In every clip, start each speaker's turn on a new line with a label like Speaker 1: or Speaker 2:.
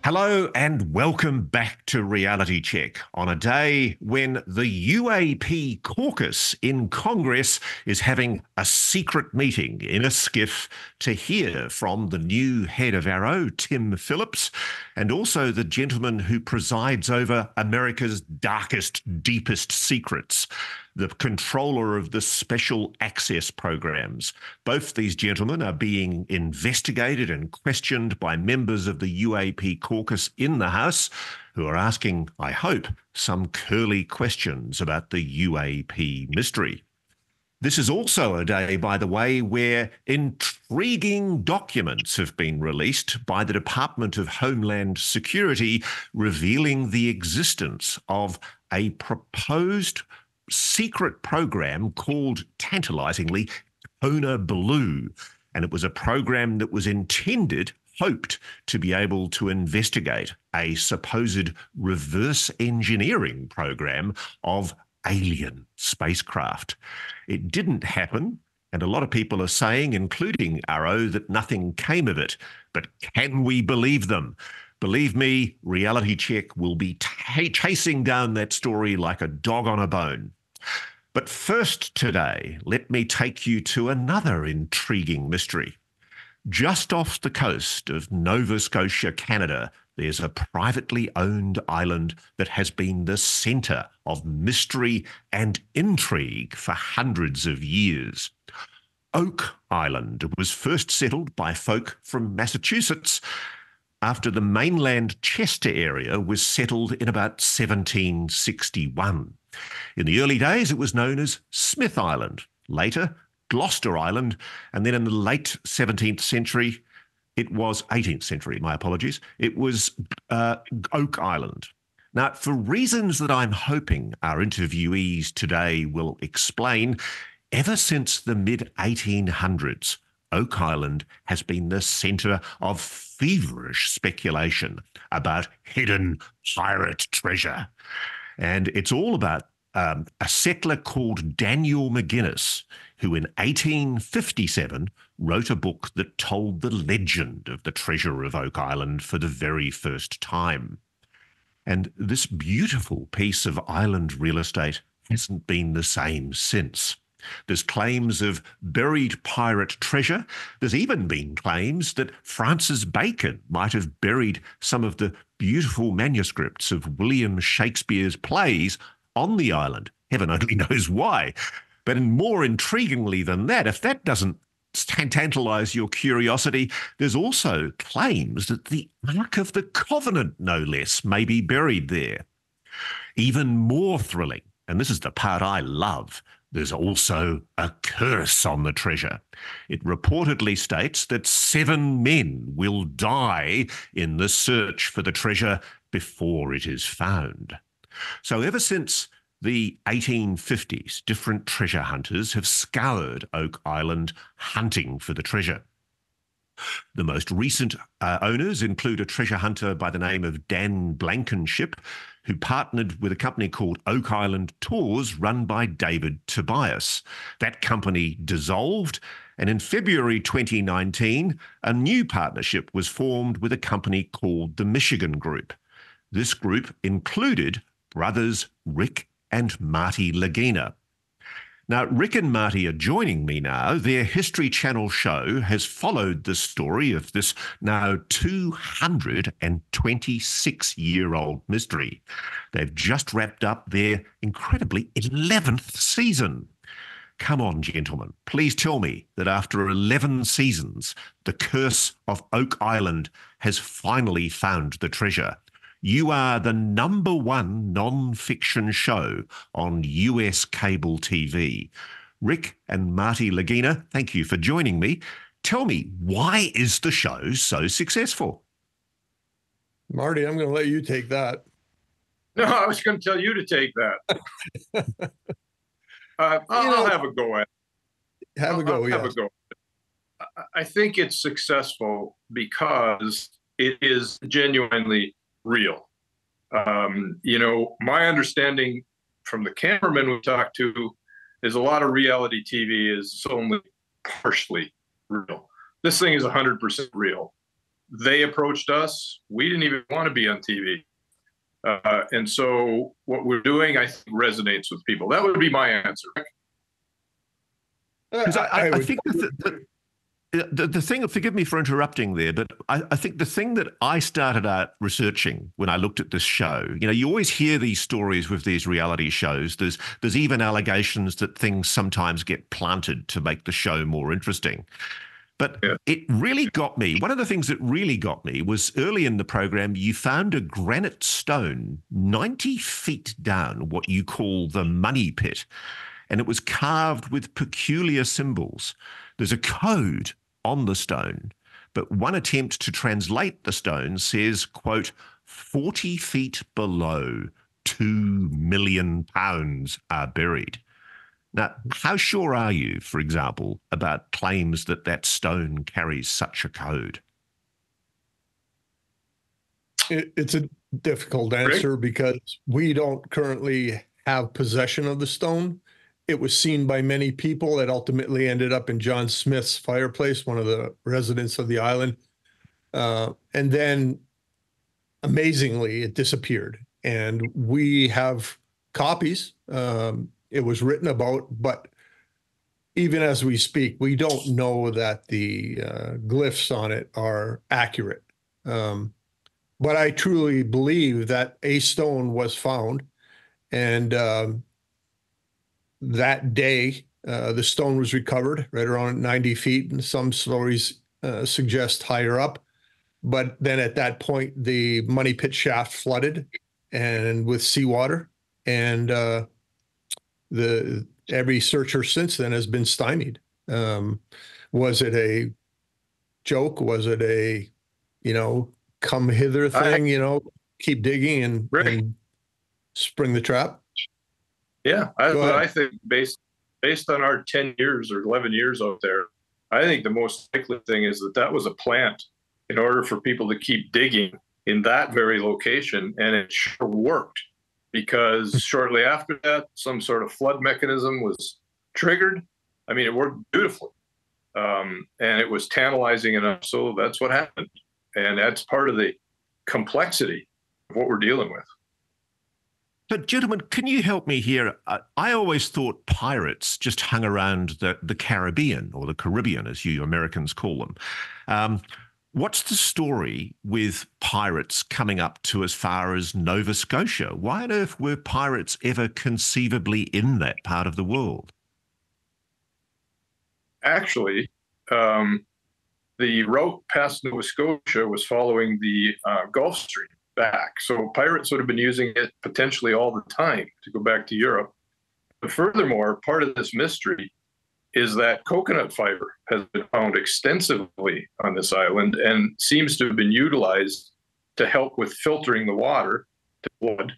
Speaker 1: Hello and welcome back to Reality Check on a day when the UAP caucus in Congress is having a secret meeting in a skiff to hear from the new head of Arrow, Tim Phillips, and also the gentleman who presides over America's darkest, deepest secrets, the controller of the special access programs. Both these gentlemen are being investigated and questioned by members of the UAP caucus in the House, who are asking, I hope, some curly questions about the UAP mystery. This is also a day, by the way, where intriguing documents have been released by the Department of Homeland Security revealing the existence of a proposed secret program called, tantalizingly, KONA BLUE. And it was a program that was hoped to be able to investigate a supposed reverse engineering program of alien spacecraft. It didn't happen, and a lot of people are saying, including Arrow, that nothing came of it. But can we believe them? Believe me, Reality Check will be chasing down that story like a dog on a bone. But first today, let me take you to another intriguing mystery. Just off the coast of Nova Scotia, Canada, there's a privately owned island that has been the centre of mystery and intrigue for hundreds of years. Oak Island was first settled by folk from Massachusetts after the mainland Chester area was settled in about 1761. In the early days, it was known as Smith Island, later Gloucester Island, and then in the late 17th century, it was 18th century, my apologies, it was Oak Island. Now, for reasons that I'm hoping our interviewees today will explain, ever since the mid-1800s, Oak Island has been the centre of feverish speculation about hidden pirate treasure. And it's all about a settler called Daniel McGuinness, who in 1857 wrote a book that told the legend of the treasure of Oak Island for the very first time. And this beautiful piece of island real estate hasn't been the same since. There's claims of buried pirate treasure. There's even been claims that Francis Bacon might have buried some of the beautiful manuscripts of William Shakespeare's plays on the island. Heaven only knows why. But more intriguingly than that, if that doesn't tantalize your curiosity, there's also claims that the Ark of the Covenant, no less, may be buried there. Even more thrilling, and this is the part I love, there's also a curse on the treasure. It reportedly states that 7 men will die in the search for the treasure before it is found. So ever since the 1850s, different treasure hunters have scoured Oak Island hunting for the treasure. The most recent owners include a treasure hunter by the name of Dan Blankenship, who partnered with a company called Oak Island Tours run by David Tobias. That company dissolved, and in February 2019, a new partnership was formed with a company called the Michigan Group. This group included brothers Rick and Marty Lagina. Now, Rick and Marty are joining me now. Their History Channel show has followed the story of this now 226-year-old mystery. They've just wrapped up their incredibly 11th season. Come on, gentlemen, please tell me that after 11 seasons, the curse of Oak Island has finally found the treasure. You are the #1 non-fiction show on US cable TV. Rick and Marty Lagina, thank you for joining me. Tell me, why is the show so successful?
Speaker 2: Marty, I'm going to let you take that.
Speaker 3: No, I was going to tell you to take that. I'll have a go at it.
Speaker 2: Have a go.
Speaker 3: I think it's successful because it is genuinely real. My understanding from the cameramen we talked to is a lot of reality TV is only partially real. This thing is 100% real. they approached us. We didn't even want to be on TV. And so what we're doing, I think, resonates with people. That would be my answer.
Speaker 1: I think the thing, forgive me for interrupting there, but I think the thing that I started out researching when I looked at this show, you always hear these stories with these reality shows. There's even allegations that things sometimes get planted to make the show more interesting. But it really got me. One of the things that really got me was early in the program, you found a granite stone 90 feet down, what you call the money pit, and it was carved with peculiar symbols. There's a code on the stone, but one attempt to translate the stone says, quote, 40 feet below, 2 million pounds are buried. Now, how sure are you, for example, about claims that that stone carries such a code?
Speaker 2: It's a difficult answer because we don't currently have possession of the stone. It was seen by many people. It ultimately ended up in John Smith's fireplace, one of the residents of the island. And then, amazingly, it disappeared. And we have copies. It was written about, but even as we speak, we don't know that the glyphs on it are accurate. But I truly believe that a stone was found. And that day, the stone was recovered right around 90 feet, and some stories suggest higher up. But then at that point, the money pit shaft flooded, and with seawater, and every searcher since then has been stymied. Was it a joke? Was it a, come hither thing? Keep digging and spring the trap.
Speaker 3: Yeah, I think based on our 10 years or 11 years out there, I think the most likely thing is that was a plant in order for people to keep digging in that very location, and it sure worked because shortly after that, some sort of flood mechanism was triggered. I mean, it worked beautifully, and it was tantalizing enough, so that's what happened, and that's part of the complexity of what we're dealing with.
Speaker 1: But gentlemen, can you help me here? I always thought pirates just hung around the Caribbean, or the Caribbean, as you Americans call them. What's the story with pirates coming up to as far as Nova Scotia? Why on earth were pirates ever conceivably in that part of the world?
Speaker 3: Actually, the route past Nova Scotia was following the Gulf Stream back. So pirates would have been using it potentially all the time to go back to Europe. But furthermore, part of this mystery is that coconut fiber has been found extensively on this island and seems to have been utilized to help with filtering the water to flood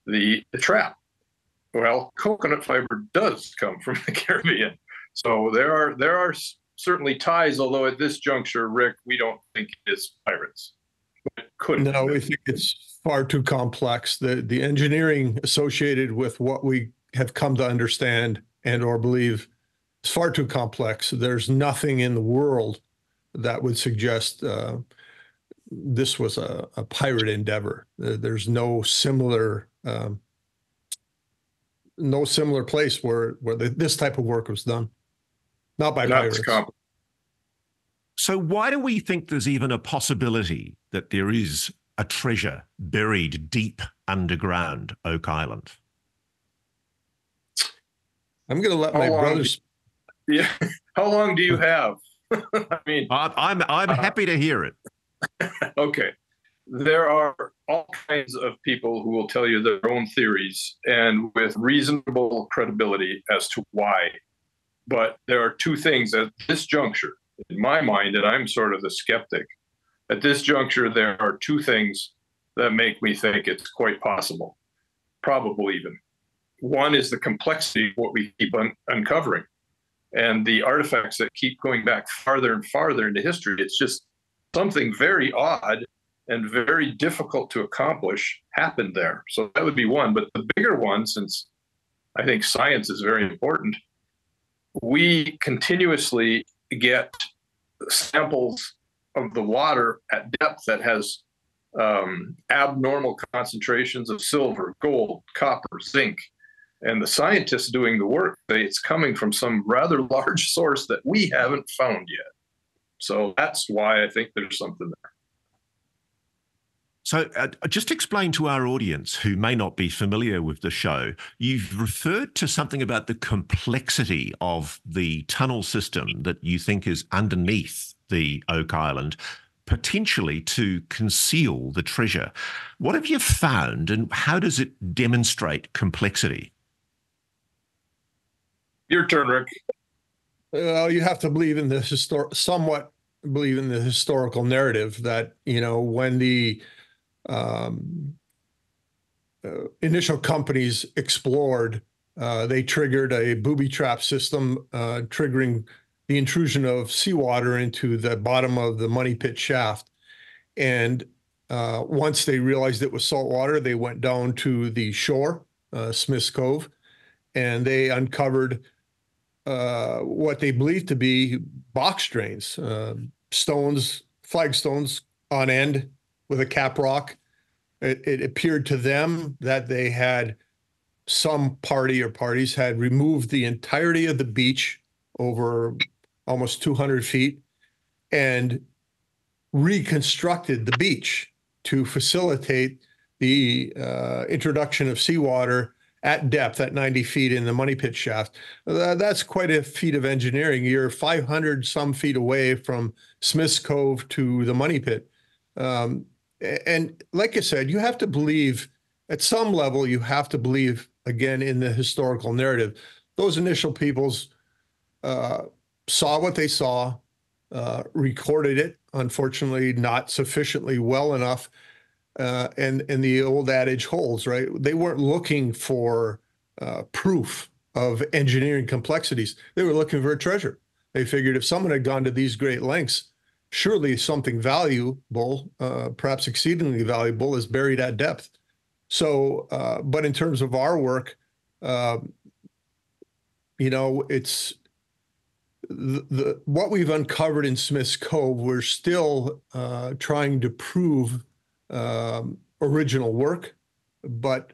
Speaker 3: the trap. Well, coconut fiber does come from the Caribbean. So there are certainly ties, although at this juncture, Rick, we don't think it's pirates.
Speaker 2: No, we think it's far too complex. The engineering associated with what we have come to understand and or believe is far too complex. There's nothing in the world that would suggest this was a pirate endeavor. There's no similar place where this type of work was done. Not by pirates.
Speaker 1: So why do we think there's even a possibility that there is a treasure buried deep underground Oak Island?
Speaker 2: I'm going to let my brothers.
Speaker 3: Yeah. How long do you have? I mean,
Speaker 1: I'm happy to hear it.
Speaker 3: Okay. There are all kinds of people who will tell you their own theories and with reasonable credibility as to why. But there are two things at this juncture, in my mind, and I'm sort of the skeptic. At this juncture, there are two things that make me think it's quite possible, probable even. One is the complexity of what we keep uncovering and the artifacts that keep going back farther and farther into history. It's just something very odd and very difficult to accomplish happened there. So that would be one. But the bigger one, since I think science is very important, we continuously get samples of the water at depth that has abnormal concentrations of silver, gold, copper, zinc. And the scientists doing the work say it's coming from some rather large source that we haven't found yet. So that's why I think there's something there.
Speaker 1: So just explain to our audience who may not be familiar with the show, you've referred to something about the complexity of the tunnel system that you think is underneath the Oak Island, potentially to conceal the treasure. What have you found, and how does it demonstrate complexity?
Speaker 3: Your turn, Rick.
Speaker 2: You have to believe in the somewhat believe in the historical narrative that, you know, when the initial companies explored, they triggered a booby trap system, triggering the intrusion of seawater into the bottom of the money pit shaft. And once they realized it was salt water, they went down to the shore, Smith's Cove, and they uncovered what they believed to be box drains, stones, flagstones on end with a cap rock. It appeared to them that they had some party or parties had removed the entirety of the beach over almost 200 feet and reconstructed the beach to facilitate the introduction of seawater at depth at 90 feet in the money pit shaft. That's quite a feat of engineering. You're 500 some feet away from Smith's Cove to the money pit. And like I said, you have to believe at some level, you have to believe again in the historical narrative. Those initial peoples saw what they saw, recorded it, unfortunately not sufficiently well enough. And the old adage holds, right? They weren't looking for proof of engineering complexities. They were looking for a treasure. They figured if someone had gone to these great lengths, surely something valuable, perhaps exceedingly valuable, is buried at depth. So, but in terms of our work, you know, it's what we've uncovered in Smith's Cove. We're still trying to prove original work, but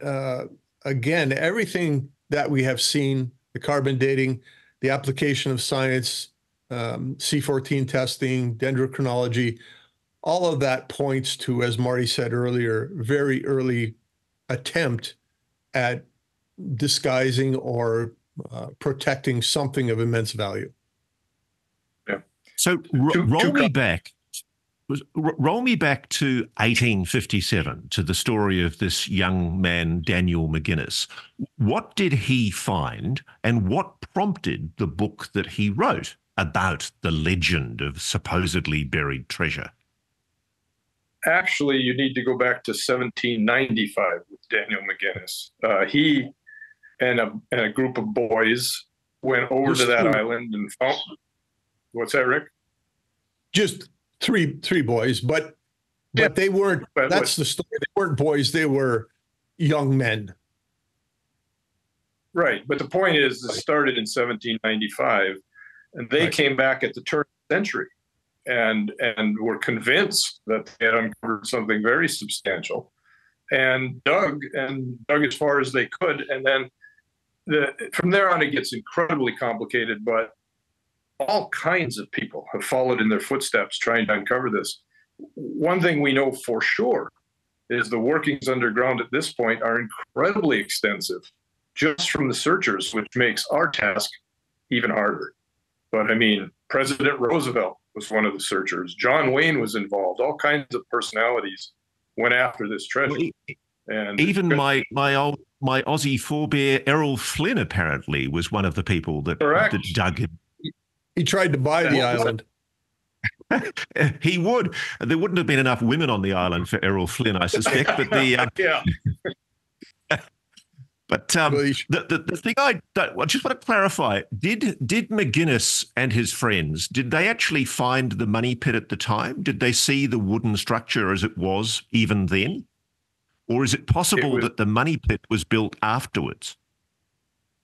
Speaker 2: again, everything that we have seen, the carbon dating, the application of science, C14 testing, dendrochronology, all of that points to, as Marty said earlier, very early attempt at disguising or protecting something of immense value.
Speaker 1: Yeah. So roll me back to 1857, to the story of this young man, Daniel McGinnis. What did he find, and what prompted the book that he wrote about the legend of supposedly buried treasure?
Speaker 3: Actually, you need to go back to 1795 with Daniel McGinnis. He and a group of boys went over to that island and found. What's that, Rick?
Speaker 2: Just three boys, but they weren't. That's the story. They weren't boys. They were young men. Right,
Speaker 3: but the point is, it started in 1795, and they came back at the turn of the century, and were convinced that they had uncovered something very substantial, and dug as far as they could, and then from there on it gets incredibly complicated, but all kinds of people have followed in their footsteps trying to uncover this. One thing we know for sure is the workings underground at this point are incredibly extensive, just from the searchers, which makes our task even harder. But I mean, President Roosevelt was one of the searchers. John Wayne was involved. All kinds of personalities went after this treasure. And
Speaker 1: even my Aussie forebear Errol Flynn apparently was one of the people that dug it.
Speaker 2: He tried to buy the island.
Speaker 1: He would. There wouldn't have been enough women on the island for Errol Flynn, I suspect. But
Speaker 3: yeah.
Speaker 1: But the thing I just want to clarify, did McGinnis and his friends, did they actually find the money pit at the time? Did they see the wooden structure as it was even then? Or is it possible that the money pit was built afterwards?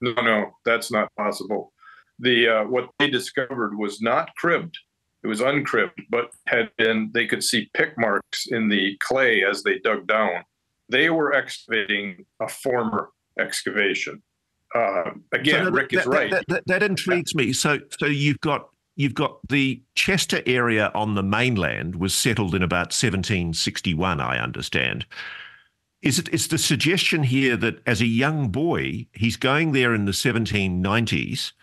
Speaker 3: No, that's not possible. What they discovered was not cribbed. It was uncrypted, but they could see pick marks in the clay as they dug down. They were excavating a former excavation. Again,
Speaker 1: So
Speaker 3: Rick is right.
Speaker 1: That intrigues me. So you've got the Chester area on the mainland was settled in about 1761, I understand. Is the suggestion here that as a young boy, he's going there in the 1790s,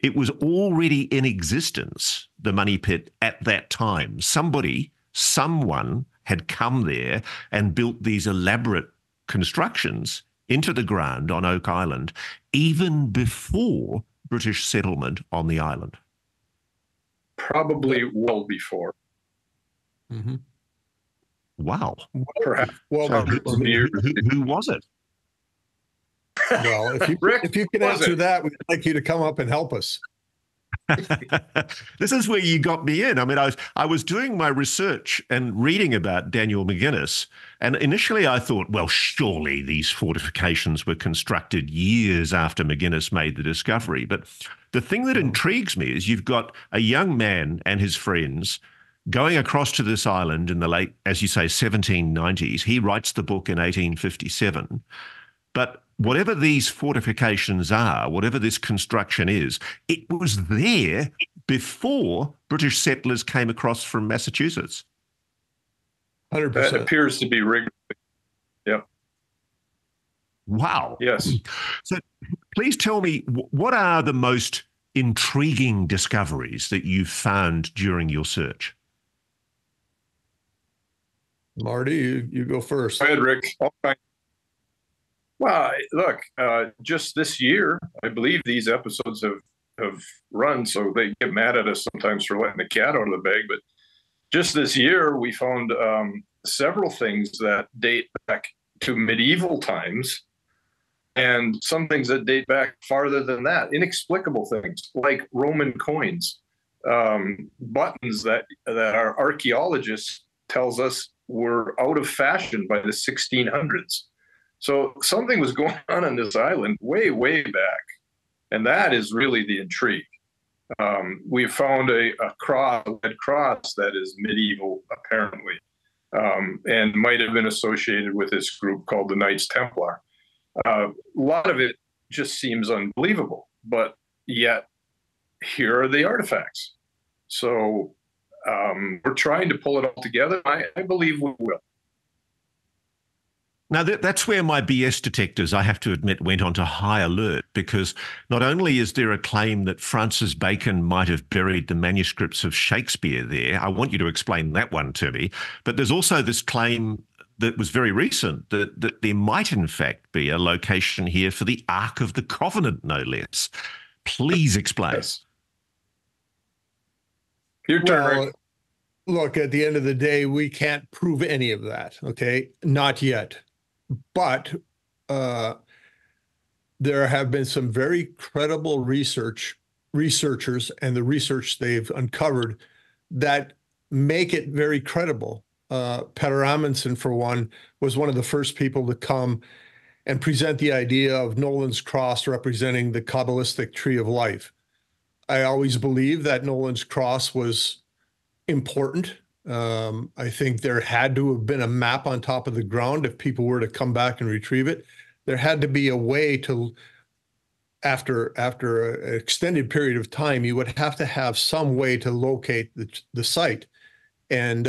Speaker 1: it was already in existence, the money pit, at that time? Someone had come there and built these elaborate constructions into the ground on Oak Island, even before British settlement on the island.
Speaker 3: Probably well before.
Speaker 2: Mm-hmm.
Speaker 1: Wow.
Speaker 3: Perhaps.
Speaker 2: Well,
Speaker 1: so who was it?
Speaker 2: Well, if you can answer that, we'd like you to come up and help us.
Speaker 1: This is where you got me in. I mean, I was doing my research and reading about Daniel McGuinness, and initially I thought, well, surely these fortifications were constructed years after McGuinness made the discovery. But the thing that intrigues me is you've got a young man and his friends going across to this island in the late, as you say, 1790s. He writes the book in 1857. But whatever these fortifications are, whatever this construction is, it was there before British settlers came across from Massachusetts.
Speaker 2: 100%.
Speaker 3: That appears to be rigged. Yep.
Speaker 1: Wow.
Speaker 3: Yes.
Speaker 1: So please tell me, what are the most intriguing discoveries that you've found during your search?
Speaker 2: Marty, you go first.
Speaker 3: Go ahead, Rick. Okay. Well, look, just this year, I believe these episodes have run, so they get mad at us sometimes for letting the cat out of the bag. But just this year, we found several things that date back to medieval times, and some things that date back farther than that. Inexplicable things like Roman coins, buttons that our archaeologists tells us were out of fashion by the 1600s. So something was going on this island way, way back. And that is really the intrigue. We found a red cross that is medieval, apparently, and might have been associated with this group called the Knights Templar. A lot of it just seems unbelievable, but yet here are the artifacts. So we're trying to pull it all together. I believe we will.
Speaker 1: Now, that's where my BS detectors, I have to admit, went onto high alert, because not only is there a claim that Francis Bacon might have buried the manuscripts of Shakespeare there, I want you to explain that one to me, but there's also this claim that was very recent, that there might in fact be a location here for the Ark of the Covenant, no less. Please explain.
Speaker 3: Yes. Your turn, Rick.
Speaker 2: Look, at the end of the day, we can't prove any of that, okay? Not yet. But there have been some very credible researchers and the research they've uncovered that make it very credible. Peter Amundsen, for one, was one of the first people to come and present the idea of Nolan's cross representing the Kabbalistic tree of life. I always believed that Nolan's cross was important. I think there had to have been a map on top of the ground if people were to come back and retrieve it. There had to be a way to, after an extended period of time, you would have to have some way to locate the site. And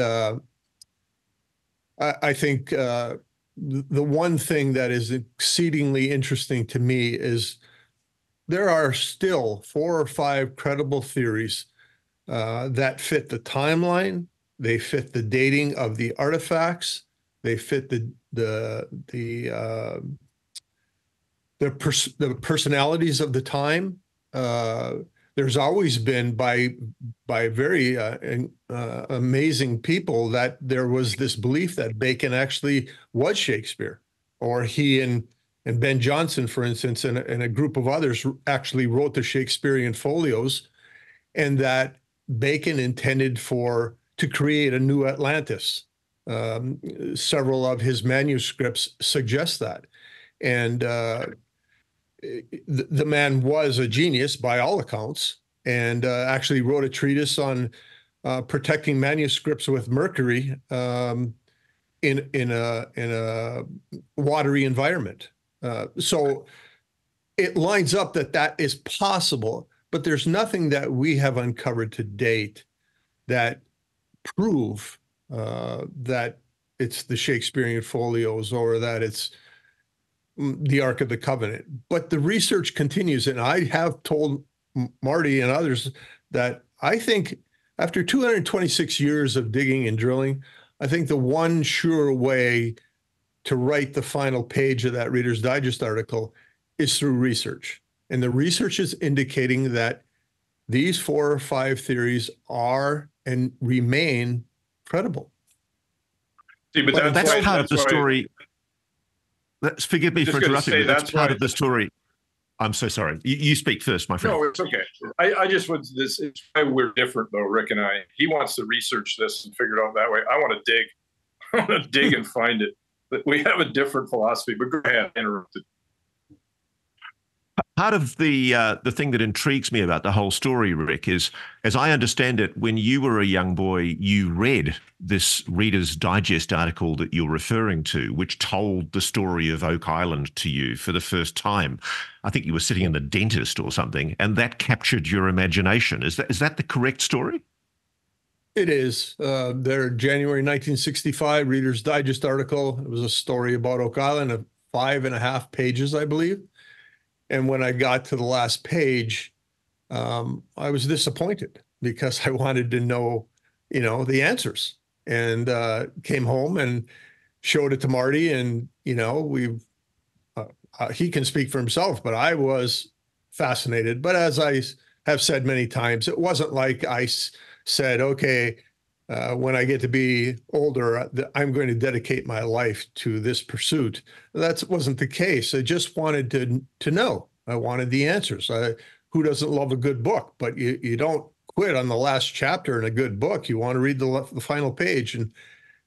Speaker 2: I think the one thing that is exceedingly interesting to me is there are still 4 or 5 credible theories that fit the timeline. They fit the dating of the artifacts. They fit the personalities of the time. There's always been by very amazing people that there was this belief that Bacon actually was Shakespeare, or he and Ben Jonson, for instance, and a group of others actually wrote the Shakespearean folios, and that Bacon intended to create a new Atlantis. Several of his manuscripts suggest that. And the man was a genius by all accounts, and actually wrote a treatise on protecting manuscripts with mercury in a watery environment. So it lines up that that is possible, but there's nothing that we have uncovered to date that prove that it's the Shakespearean folios or that it's the Ark of the Covenant. But the research continues, and I have told Marty and others that I think after 226 years of digging and drilling, I think the one sure way to write the final page of that Reader's Digest article is through research. And the research is indicating that these 4 or 5 theories are and remain credible.
Speaker 3: See, but
Speaker 1: that's part of the story. Forgive me for interrupting, but that's part of the story. I'm so sorry. You speak first, my friend.
Speaker 3: No, it's okay. I just want this. It's why we're different, though, Rick and I. He wants to research this and figure it out that way. I want to dig. I want to dig and find it. But we have a different philosophy. But go ahead, interrupted.
Speaker 1: Part of the thing that intrigues me about the whole story, Rick, is, as I understand it, when you were a young boy, you read this Reader's Digest article that you're referring to, which told the story of Oak Island to you for the first time. I think you were sitting in the dentist or something, and that captured your imagination. Is that the correct story?
Speaker 2: It is. Their January 1965 Reader's Digest article. It was a story about Oak Island of 5.5 pages, I believe. And when I got to the last page, I was disappointed because I wanted to know, the answers. And came home and showed it to Marty. And, he can speak for himself, but I was fascinated. But as I have said many times, it wasn't like I said, okay, when I get to be older, I'm going to dedicate my life to this pursuit. That wasn't the case. I just wanted to know. I wanted the answers. Who doesn't love a good book? But you don't quit on the last chapter in a good book. You want to read the final page. And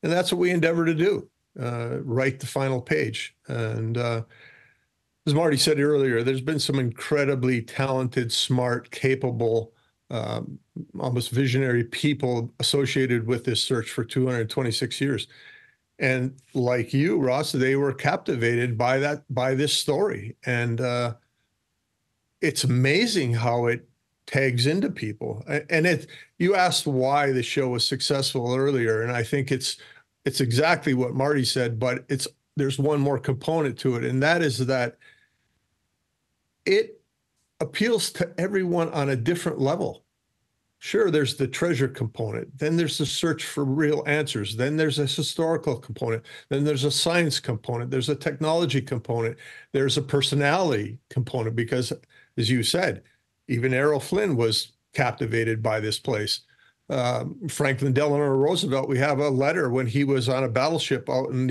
Speaker 2: that's what we endeavor to do, write the final page. And as Marty said earlier, there's been some incredibly talented, smart, capable, almost visionary people associated with this search for 226 years. And like you, Ross, they were captivated by this story. And it's amazing how it tags into people. And you asked why the show was successful earlier, and I think it's exactly what Marty said, but there's one more component to it, and that is that it appeals to everyone on a different level. Sure, there's the treasure component. Then there's the search for real answers. Then there's a historical component. Then there's a science component. There's a technology component. There's a personality component because, as you said, even Errol Flynn was captivated by this place. Franklin Delano Roosevelt, we have a letter when he was on a battleship out in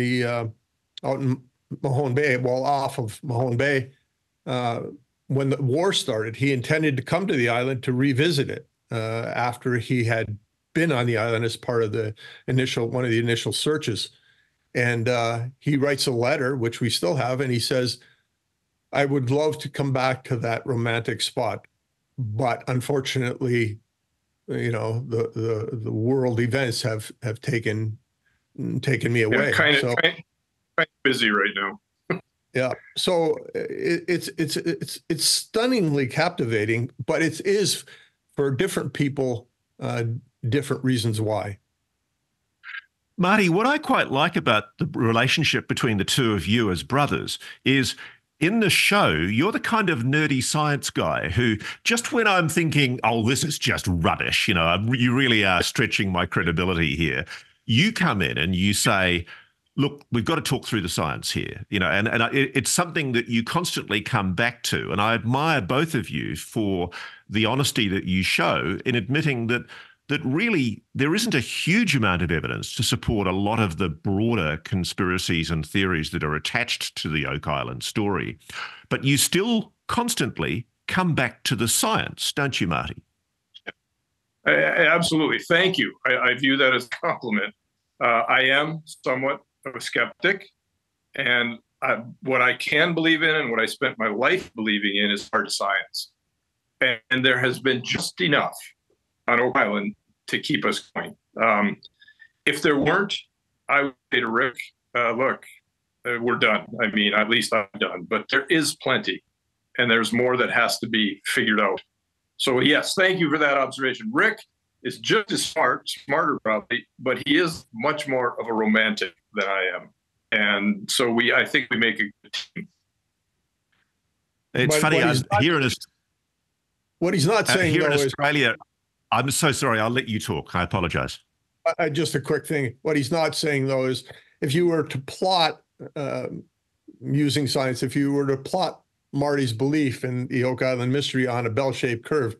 Speaker 2: Mahone Bay, well, off of Mahone Bay. When the war started, he intended to come to the island to revisit it after he had been on the island as part of one of the initial searches. And he writes a letter, which we still have, and he says, I would love to come back to that romantic spot, but unfortunately, the world events have taken me away.
Speaker 3: Yeah, kind of busy right now.
Speaker 2: Yeah, so it's stunningly captivating, but it is for different people, different reasons why.
Speaker 1: Marty, what I quite like about the relationship between the two of you as brothers is, in the show, you're the kind of nerdy science guy who, just when I'm thinking, oh, this is just rubbish, you really are stretching my credibility here, you come in and you say, look, we've got to talk through the science here, and it's something that you constantly come back to. And I admire both of you for the honesty that you show in admitting that really there isn't a huge amount of evidence to support a lot of the broader conspiracies and theories that are attached to the Oak Island story. But you still constantly come back to the science, don't you, Marty?
Speaker 3: Absolutely. Thank you. I view that as a compliment. I am somewhat of a skeptic, and what I can believe in and what I spent my life believing in is hard science. And there has been just enough on Oak Island to keep us going. If there weren't, I would say to Rick, look, we're done. I mean, at least I'm done. But there is plenty, and there's more that has to be figured out. So yes, thank you for that observation. Rick is just as smarter probably, but he is much more of a romantic than I am. And so I think we make a good team.
Speaker 1: It's funny,
Speaker 2: what he's not saying
Speaker 1: here
Speaker 2: though
Speaker 1: in Australia, I'm so sorry, I'll let you talk. I apologize.
Speaker 2: Just a quick thing. What he's not saying though is if you were to plot, using science, if you were to plot Marty's belief in the Oak Island mystery on a bell-shaped curve,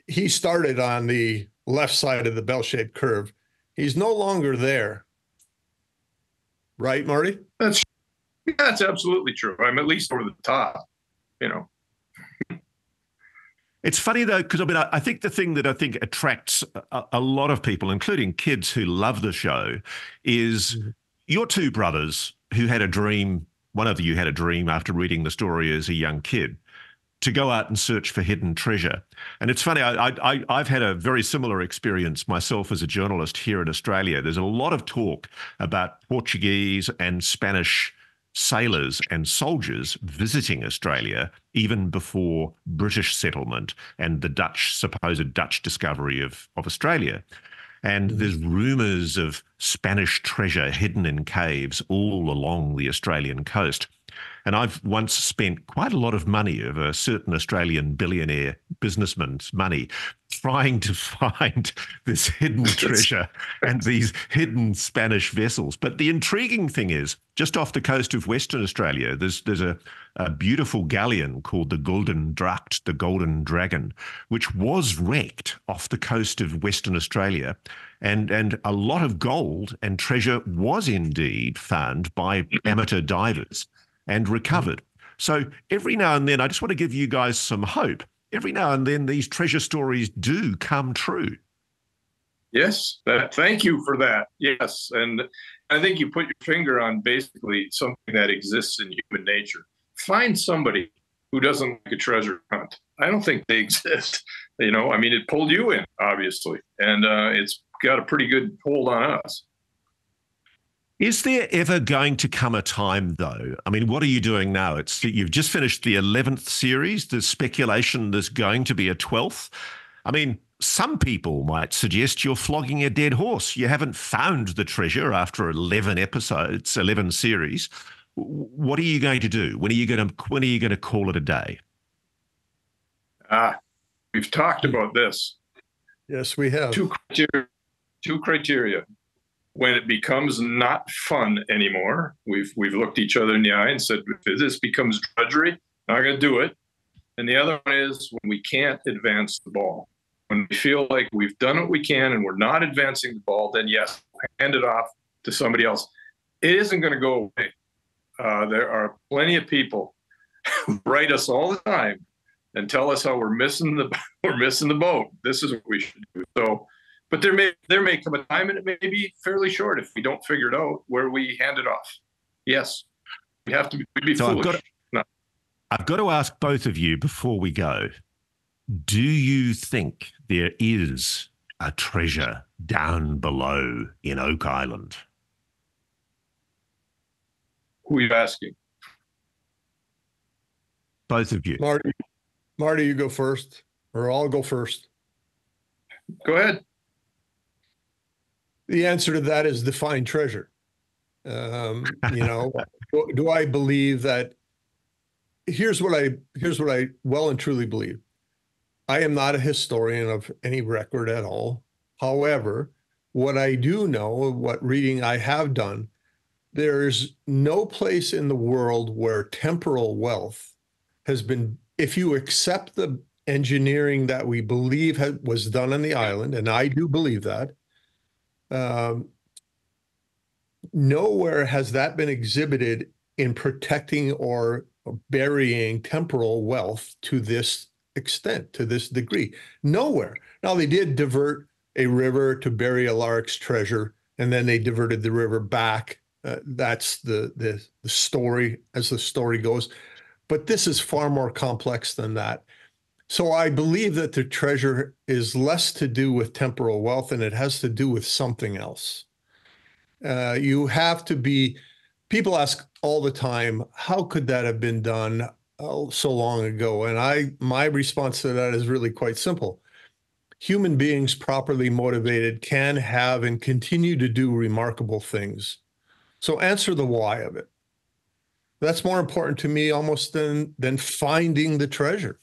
Speaker 2: he started on the left side of the bell-shaped curve. He's no longer there. Right, Marty?
Speaker 3: That's absolutely true. I'm at least over the top, you know.
Speaker 1: It's funny though, because I think the thing that I think attracts a lot of people, including kids who love the show, is your two brothers who had a dream. One of you had a dream after reading the story as a young kid to go out and search for hidden treasure. And it's funny, I've had a very similar experience myself as a journalist here in Australia. There's a lot of talk about Portuguese and Spanish sailors and soldiers visiting Australia even before British settlement and the supposed Dutch discovery of Australia. And there's rumours of Spanish treasure hidden in caves all along the Australian coast. And I've once spent quite a lot of money of a certain Australian billionaire businessman's money trying to find this hidden treasure and these hidden Spanish vessels. But the intriguing thing is, just off the coast of Western Australia, there's a beautiful galleon called the Golden Dracht, the Golden Dragon, which was wrecked off the coast of Western Australia. And a lot of gold and treasure was indeed found by amateur divers and recovered. So every now and then, I just want to give you guys some hope. Every now and then, these treasure stories do come true.
Speaker 3: Yes, thank you for that. Yes, and I think you put your finger on basically something that exists in human nature. Find somebody who doesn't like a treasure hunt. I don't think they exist. You know, I mean, it pulled you in, obviously, and it's got a pretty good hold on us.
Speaker 1: Is there ever going to come a time, though? I mean, what are you doing now? You've just finished the 11th series. There's speculation there's going to be a 12th. I mean, some people might suggest you're flogging a dead horse. You haven't found the treasure after 11 episodes, 11 series. What are you going to do? When are you going to call it a day?
Speaker 3: We've talked about this.
Speaker 2: Yes, we have.
Speaker 3: Two criteria. When it becomes not fun anymore, we've looked each other in the eye and said, if this becomes drudgery, not going to do it. And the other one is when we can't advance the ball. When we feel like we've done what we can and we're not advancing the ball, then yes, hand it off to somebody else. It isn't going to go away. There are plenty of people who write us all the time and tell us how we're missing the boat. This is what we should do. So, but there may come a time, and it may be fairly short if we don't figure it out, where we hand it off. Yes, we have to be foolish.
Speaker 1: I've got to ask both of you before we go, do you think there is a treasure down below in Oak Island?
Speaker 3: Who are you asking?
Speaker 1: Both of you.
Speaker 2: Marty, you go first, or I'll go first.
Speaker 3: Go ahead.
Speaker 2: The answer to that is define treasure. You know, do I believe that? Here's what I well and truly believe. I am not a historian of any record at all. However, what I do know, what reading I have done, there's no place in the world where temporal wealth has been, if you accept the engineering that we believe was done on the island, and I do believe that, nowhere has that been exhibited in protecting or burying temporal wealth to this extent, to this degree. Nowhere. Now, they did divert a river to bury a lark's treasure, and then they diverted the river back. That's the story, as the story goes. But this is far more complex than that. So I believe that the treasure is less to do with temporal wealth and it has to do with something else. You have to be, people ask all the time, how could that have been done so long ago? And my response to that is really quite simple. Human beings properly motivated can have and continue to do remarkable things. So answer the why of it. That's more important to me almost than finding the treasure.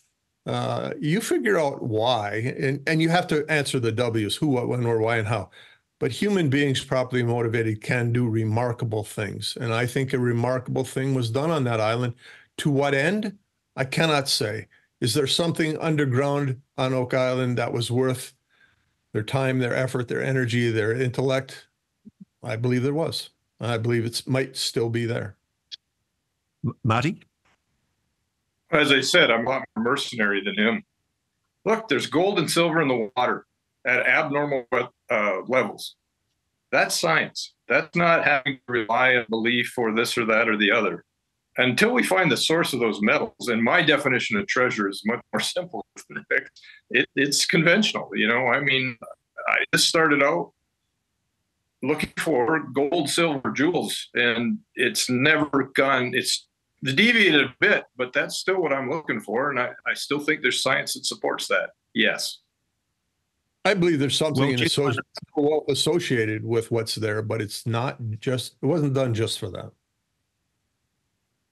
Speaker 2: You figure out why, and you have to answer the W's, who, what, when, where, why, and how. But human beings properly motivated can do remarkable things. And I think a remarkable thing was done on that island. To what end? I cannot say. Is there something underground on Oak Island that was worth their time, their effort, their energy, their intellect? I believe there was. I believe it might still be there.
Speaker 1: Marty?
Speaker 3: As I said, I'm a lot more mercenary than him. Look, there's gold and silver in the water at abnormal levels. That's science. That's not having to rely on belief or this or that or the other. Until we find the source of those metals, and my definition of treasure is much more simple than Rick. It's conventional. I mean, I just started out looking for gold, silver, jewels, and it's never gone. It's deviated a bit, but that's still what I'm looking for. And I still think there's science that supports that. Yes.
Speaker 2: I believe there's something associated with what's there, but it wasn't done just for that.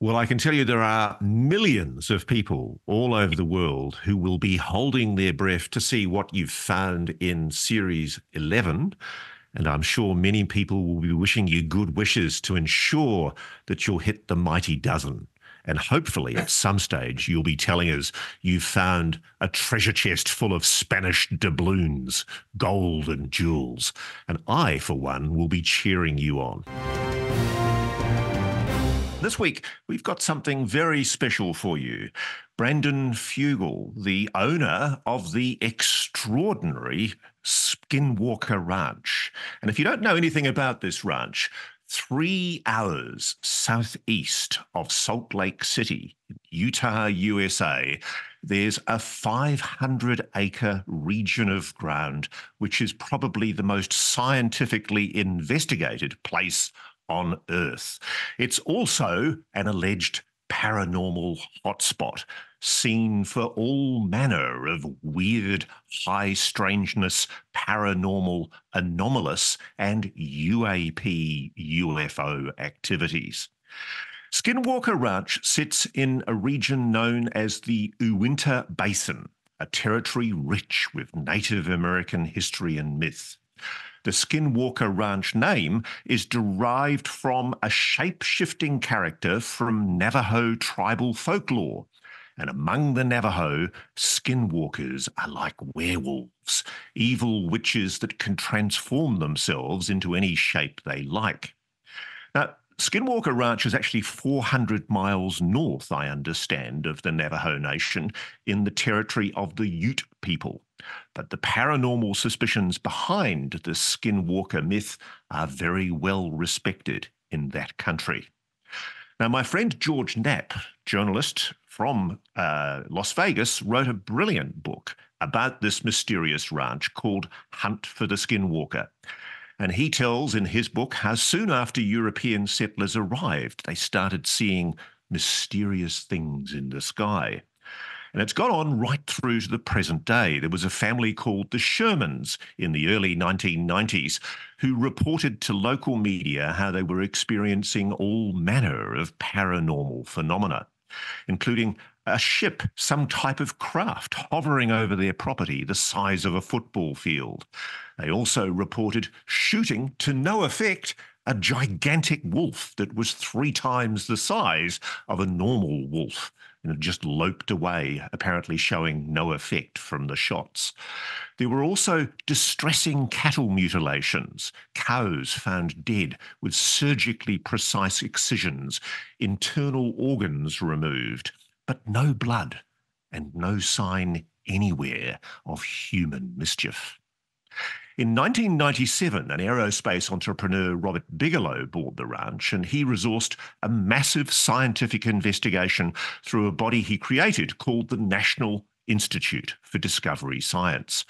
Speaker 1: Well, I can tell you there are millions of people all over the world who will be holding their breath to see what you've found in Series 11. And I'm sure many people will be wishing you good wishes to ensure that you'll hit the mighty dozen. And hopefully at some stage you'll be telling us you've found a treasure chest full of Spanish doubloons, gold and jewels. And I, for one, will be cheering you on. This week, we've got something very special for you. Brandon Fugal, the owner of the extraordinary Skinwalker Ranch. And if you don't know anything about this ranch, 3 hours southeast of Salt Lake City, Utah, USA, there's a 500-acre region of ground, which is probably the most scientifically investigated place on Earth. It's also an alleged paranormal hotspot, seen for all manner of weird, high strangeness, paranormal, anomalous, and UAP UFO activities. Skinwalker Ranch sits in a region known as the Uinta Basin, a territory rich with Native American history and myth. The Skinwalker Ranch name is derived from a shape-shifting character from Navajo tribal folklore. And among the Navajo, skinwalkers are like werewolves, evil witches that can transform themselves into any shape they like. Now, Skinwalker Ranch is actually 400 miles north, I understand, of the Navajo Nation in the territory of the Ute people. But the paranormal suspicions behind the Skinwalker myth are very well respected in that country. Now, my friend George Knapp, journalist from Las Vegas, wrote a brilliant book about this mysterious ranch called Hunt for the Skinwalker. And he tells in his book how soon after European settlers arrived, they started seeing mysterious things in the sky. And it's gone on right through to the present day. There was a family called the Shermans in the early 1990s who reported to local media how they were experiencing all manner of paranormal phenomena, including a ship, some type of craft, hovering over their property the size of a football field. They also reported shooting to no effect a gigantic wolf that was 3 times the size of a normal wolf. And it just loped away, apparently showing no effect from the shots. There were also distressing cattle mutilations, cows found dead with surgically precise excisions, internal organs removed, but no blood and no sign anywhere of human mischief. In 1997, an aerospace entrepreneur, Robert Bigelow, bought the ranch, and he resourced a massive scientific investigation through a body he created called the National Institute for Discovery Science.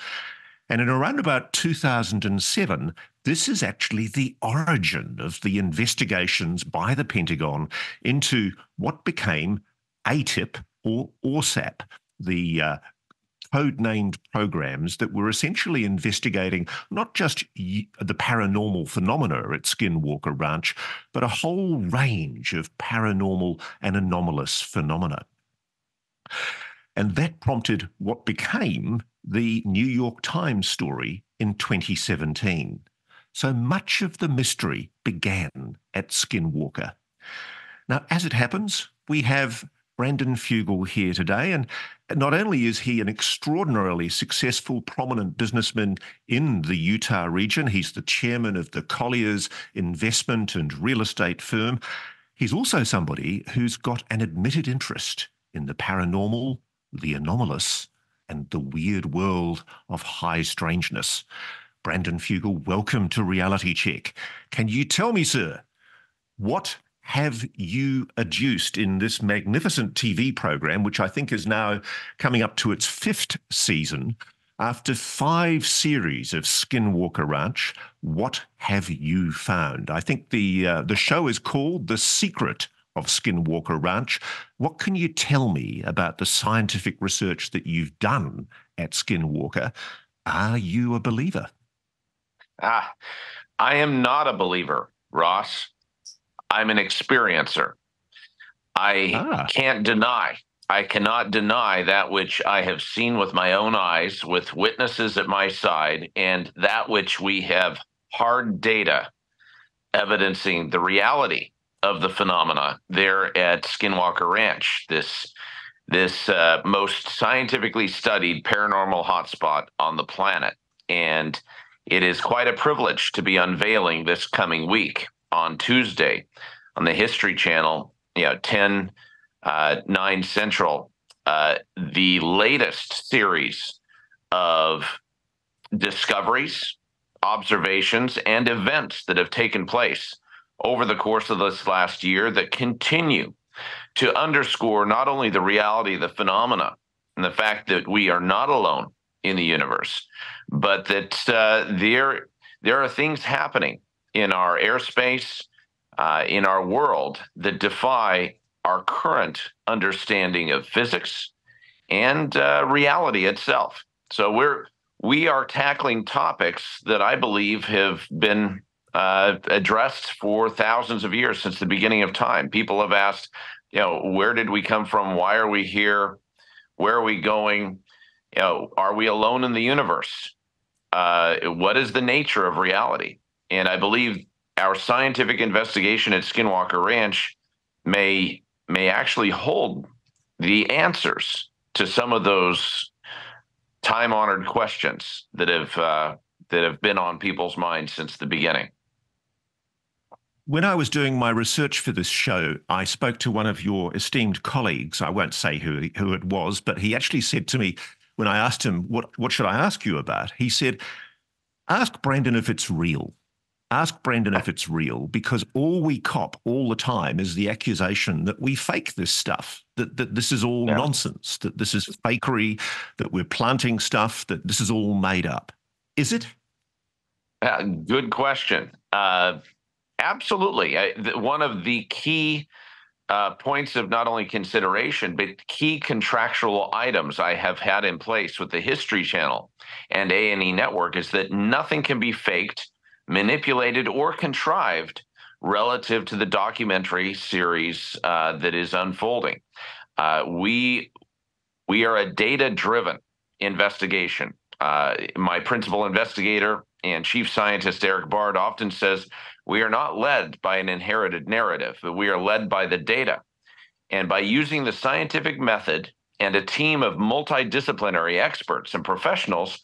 Speaker 1: And in around about 2007, this is actually the origin of the investigations by the Pentagon into what became ATIP or ORSAP, the code-named programs that were essentially investigating not just the paranormal phenomena at Skinwalker Ranch, but a whole range of paranormal and anomalous phenomena. And that prompted what became the New York Times story in 2017. So much of the mystery began at Skinwalker. Now, as it happens, we have Brandon Fugal here today, and not only is he an extraordinarily successful, prominent businessman in the Utah region, he's the chairman of the Colliers investment and real estate firm, he's also somebody who's got an admitted interest in the paranormal, the anomalous, and the weird world of high strangeness. Brandon Fugal, welcome to Reality Check. Can you tell me, sir, what have you adduced in this magnificent TV program, which I think is now coming up to its 5th season, after 5 series of Skinwalker Ranch? What have you found? I think the show is called The Secret of Skinwalker Ranch. What can you tell me about the scientific research that you've done at Skinwalker? Are you a believer?
Speaker 4: I am not a believer, Ross. I'm an experiencer. I cannot deny that which I have seen with my own eyes, with witnesses at my side, and that which we have hard data evidencing the reality of the phenomena there at Skinwalker Ranch, this most scientifically studied paranormal hotspot on the planet. And it is quite a privilege to be unveiling this coming week on Tuesday on the History Channel, 9 Central, the latest series of discoveries, observations, and events that have taken place over the course of this last year that continue to underscore not only the reality of the phenomena and the fact that we are not alone in the universe, but that there are things happening in our airspace, in our world, that defy our current understanding of physics and reality itself. So we are tackling topics that I believe have been addressed for thousands of years, since the beginning of time. People have asked, where did we come from? Why are we here? Where are we going? Are we alone in the universe? What is the nature of reality? And I believe our scientific investigation at Skinwalker Ranch may actually hold the answers to some of those time-honored questions that have been on people's minds since the beginning.
Speaker 1: When I was doing my research for this show, I spoke to one of your esteemed colleagues. I won't say who it was, but he actually said to me, when I asked him, what should I ask you about? He said, ask Brandon if it's real. Ask Brandon if it's real, because all we cop all the time is the accusation that we fake this stuff, that this is all nonsense, that this is fakery, that we're planting stuff, that this is all made up. Is it?
Speaker 4: Good question. Absolutely. One of the key points of not only consideration, but key contractual items I have had in place with the History Channel and A&E Network is that nothing can be faked, manipulated, or contrived relative to the documentary series that is unfolding. We are a data-driven investigation. My principal investigator and chief scientist, Eric Bard, often says we are not led by an inherited narrative, but we are led by the data. And by using the scientific method and a team of multidisciplinary experts and professionals,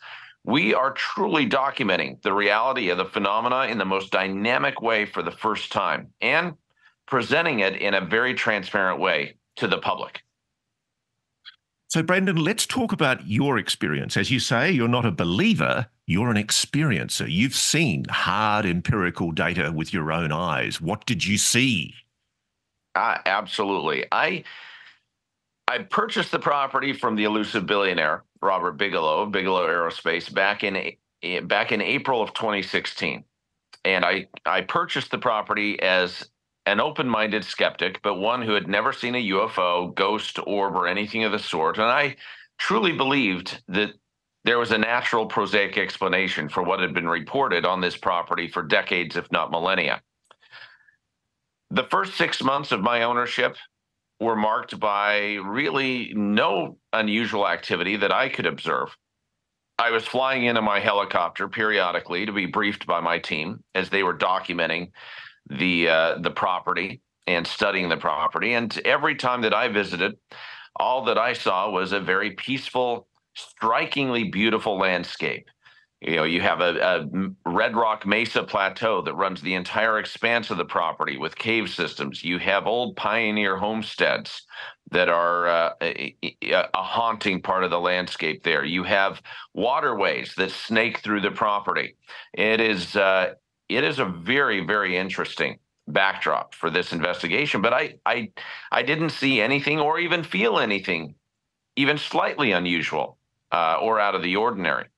Speaker 4: we are truly documenting the reality of the phenomena in the most dynamic way for the first time, and presenting it in a very transparent way to the public.
Speaker 1: So, Brandon, let's talk about your experience. As you say, you're not a believer, you're an experiencer. You've seen hard empirical data with your own eyes. What did you see?
Speaker 4: Absolutely. I purchased the property from the elusive billionaire, Robert Bigelow, of Bigelow Aerospace, back in April of 2016. And I purchased the property as an open-minded skeptic, but one who had never seen a UFO, ghost, orb, or anything of the sort. And I truly believed that there was a natural, prosaic explanation for what had been reported on this property for decades, if not millennia. The first 6 months of my ownership were marked by really no unusual activity that I could observe. I was flying into my helicopter periodically to be briefed by my team as they were documenting the property and studying the property. And every time that I visited, all that I saw was a very peaceful, strikingly beautiful landscape. You know, you have a Red Rock Mesa Plateau that runs the entire expanse of the property with cave systems. You have old pioneer homesteads that are a haunting part of the landscape there. You have waterways that snake through the property. It is a very, very interesting backdrop for this investigation. But I didn't see anything or even feel anything even slightly unusual or out of the ordinary.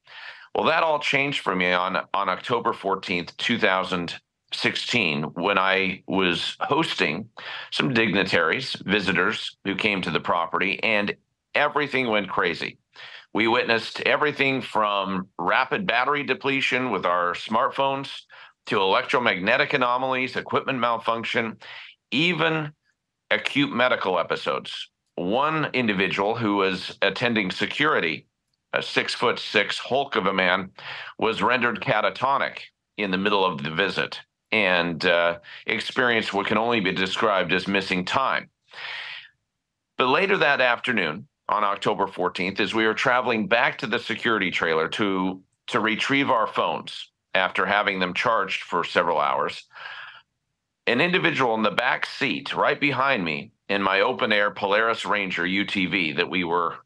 Speaker 4: Well, that all changed for me on October 14th, 2016, when I was hosting some dignitaries, visitors who came to the property, and everything went crazy. We witnessed everything from rapid battery depletion with our smartphones to electromagnetic anomalies, equipment malfunction, even acute medical episodes. One individual who was attending security, a 6'6" hulk of a man, was rendered catatonic in the middle of the visit and experienced what can only be described as missing time. But later that afternoon, on October 14th, as we were traveling back to the security trailer to retrieve our phones after having them charged for several hours, an individual in the back seat right behind me in my open-air Polaris Ranger UTV that we were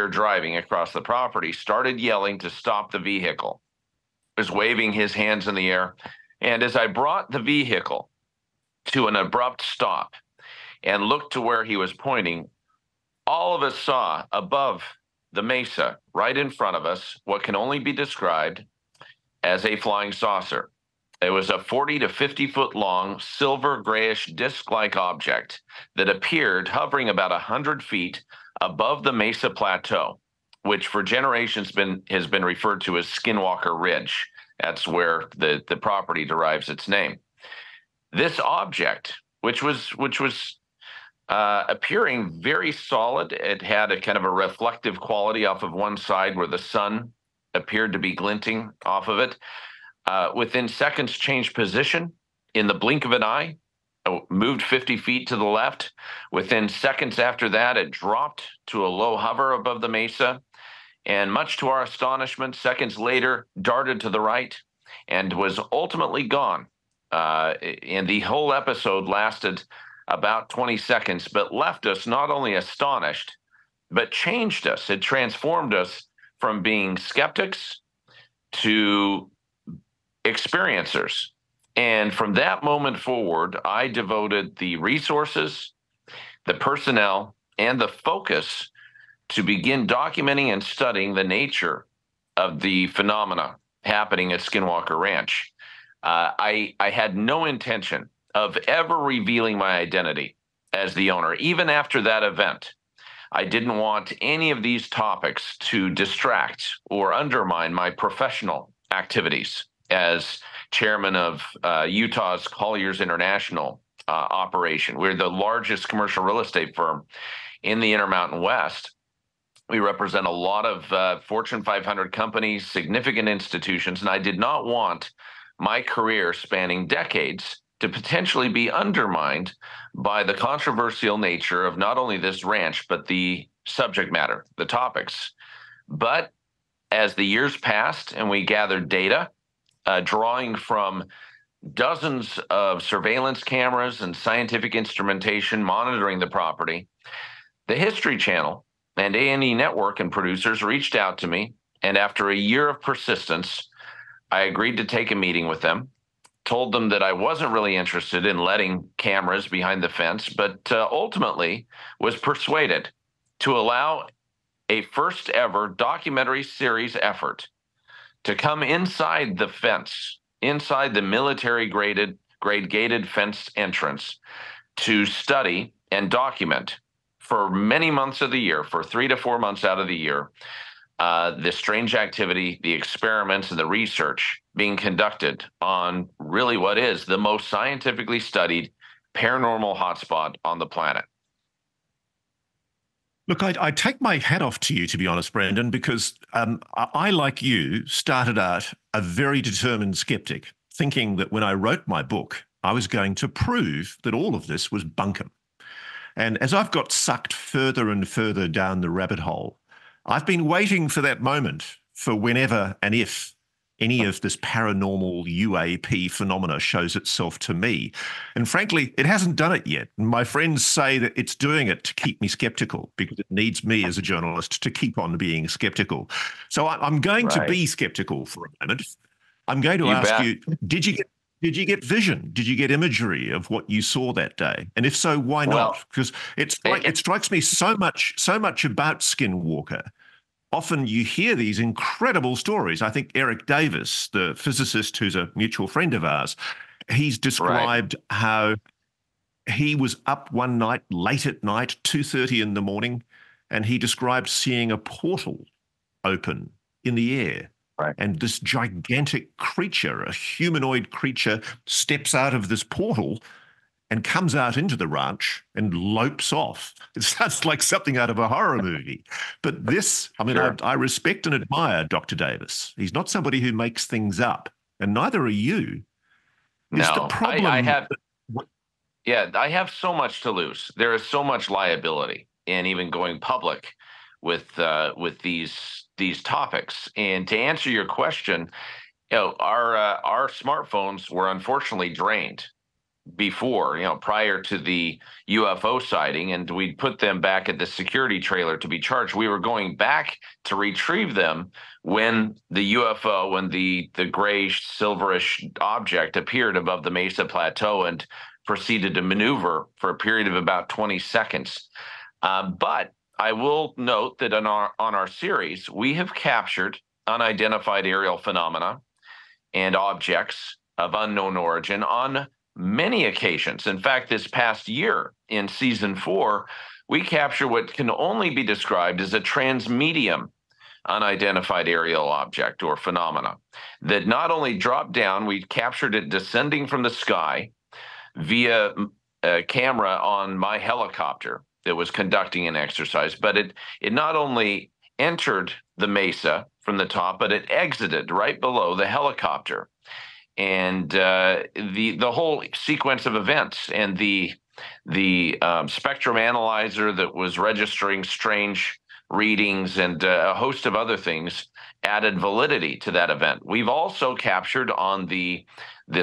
Speaker 4: driving across the property started yelling to stop the vehicle. He was waving his hands in the air. And as I brought the vehicle to an abrupt stop and looked to where he was pointing, all of us saw above the mesa right in front of us what can only be described as a flying saucer. It was a 40 to 50 foot long silver grayish disc-like object that appeared hovering about 100 feet above the Mesa Plateau, which for generations has been referred to as Skinwalker Ridge. That's where the property derives its name. This object, which was appearing very solid, it had a kind of a reflective quality off of one side where the sun appeared to be glinting off of it. Within seconds, changed position in the blink of an eye. Moved 50 feet to the left. Within seconds after that, it dropped to a low hover above the mesa. And much to our astonishment, seconds later, darted to the right and was ultimately gone. And the whole episode lasted about 20 seconds, but left us not only astonished, but changed us. It transformed us from being skeptics to experiencers. And from that moment forward, I devoted the resources, the personnel, and the focus to begin documenting and studying the nature of the phenomena happening at Skinwalker Ranch. I had no intention of ever revealing my identity as the owner, even after that event. I didn't want any of these topics to distract or undermine my professional activities as chairman of Utah's Colliers International operation. We're the largest commercial real estate firm in the Intermountain West. We represent a lot of Fortune 500 companies, significant institutions, and I did not want my career spanning decades to potentially be undermined by the controversial nature of not only this ranch, but the subject matter, the topics. But as the years passed and we gathered data, drawing from dozens of surveillance cameras and scientific instrumentation monitoring the property, the History Channel and A&E Network and producers reached out to me, and after a year of persistence, I agreed to take a meeting with them, told them that I wasn't really interested in letting cameras behind the fence, but ultimately was persuaded to allow a first ever documentary series effort to come inside the fence, inside the military grade gated fence entrance, to study and document for many months of the year, for 3 to 4 months out of the year, the strange activity, the experiments, and the research being conducted on really what is the most scientifically studied paranormal hotspot on the planet.
Speaker 1: Look, I take my hat off to you, to be honest, Brandon, because I, like you, started out a very determined skeptic, thinking that when I wrote my book, I was going to prove that all of this was bunkum. And as I've got sucked further and further down the rabbit hole, I've been waiting for that moment for whenever and if any of this paranormal UAP phenomena shows itself to me. And frankly, it hasn't done it yet. My friends say that it's doing it to keep me skeptical, because it needs me as a journalist to keep on being skeptical. So I'm going to be skeptical for a moment. I'm going to ask you, did you get vision? Did you get imagery of what you saw that day? And if so, why not? Because it strikes me so much about Skinwalker. Often you hear these incredible stories. I think Eric Davis, the physicist who's a mutual friend of ours, he's described how he was up one night, late at night, 2:30 in the morning, and he described seeing a portal open in the air. Right. And this gigantic creature, a humanoid creature, steps out of this portal and comes out into the ranch and lopes off. It sounds like something out of a horror movie. But this, I mean, I respect and admire Dr. Davis. He's not somebody who makes things up, and neither are you. Is the problem?
Speaker 4: I have so much to lose. There is so much liability in even going public with these topics. And to answer your question, our smartphones were unfortunately drained before, prior to the UFO sighting, and we'd put them back at the security trailer to be charged. We were going back to retrieve them when the UFO, when the grayish, silverish object appeared above the Mesa Plateau and proceeded to maneuver for a period of about 20 seconds. But I will note that on our series, we have captured unidentified aerial phenomena and objects of unknown origin on many occasions. In fact, this past year in season 4, we capture what can only be described as a transmedium unidentified aerial object or phenomena that not only dropped down, we captured it descending from the sky via a camera on my helicopter that was conducting an exercise, but it not only entered the mesa from the top, but it exited right below the helicopter. And the whole sequence of events and the spectrum analyzer that was registering strange readings and a host of other things added validity to that event. We've also captured on the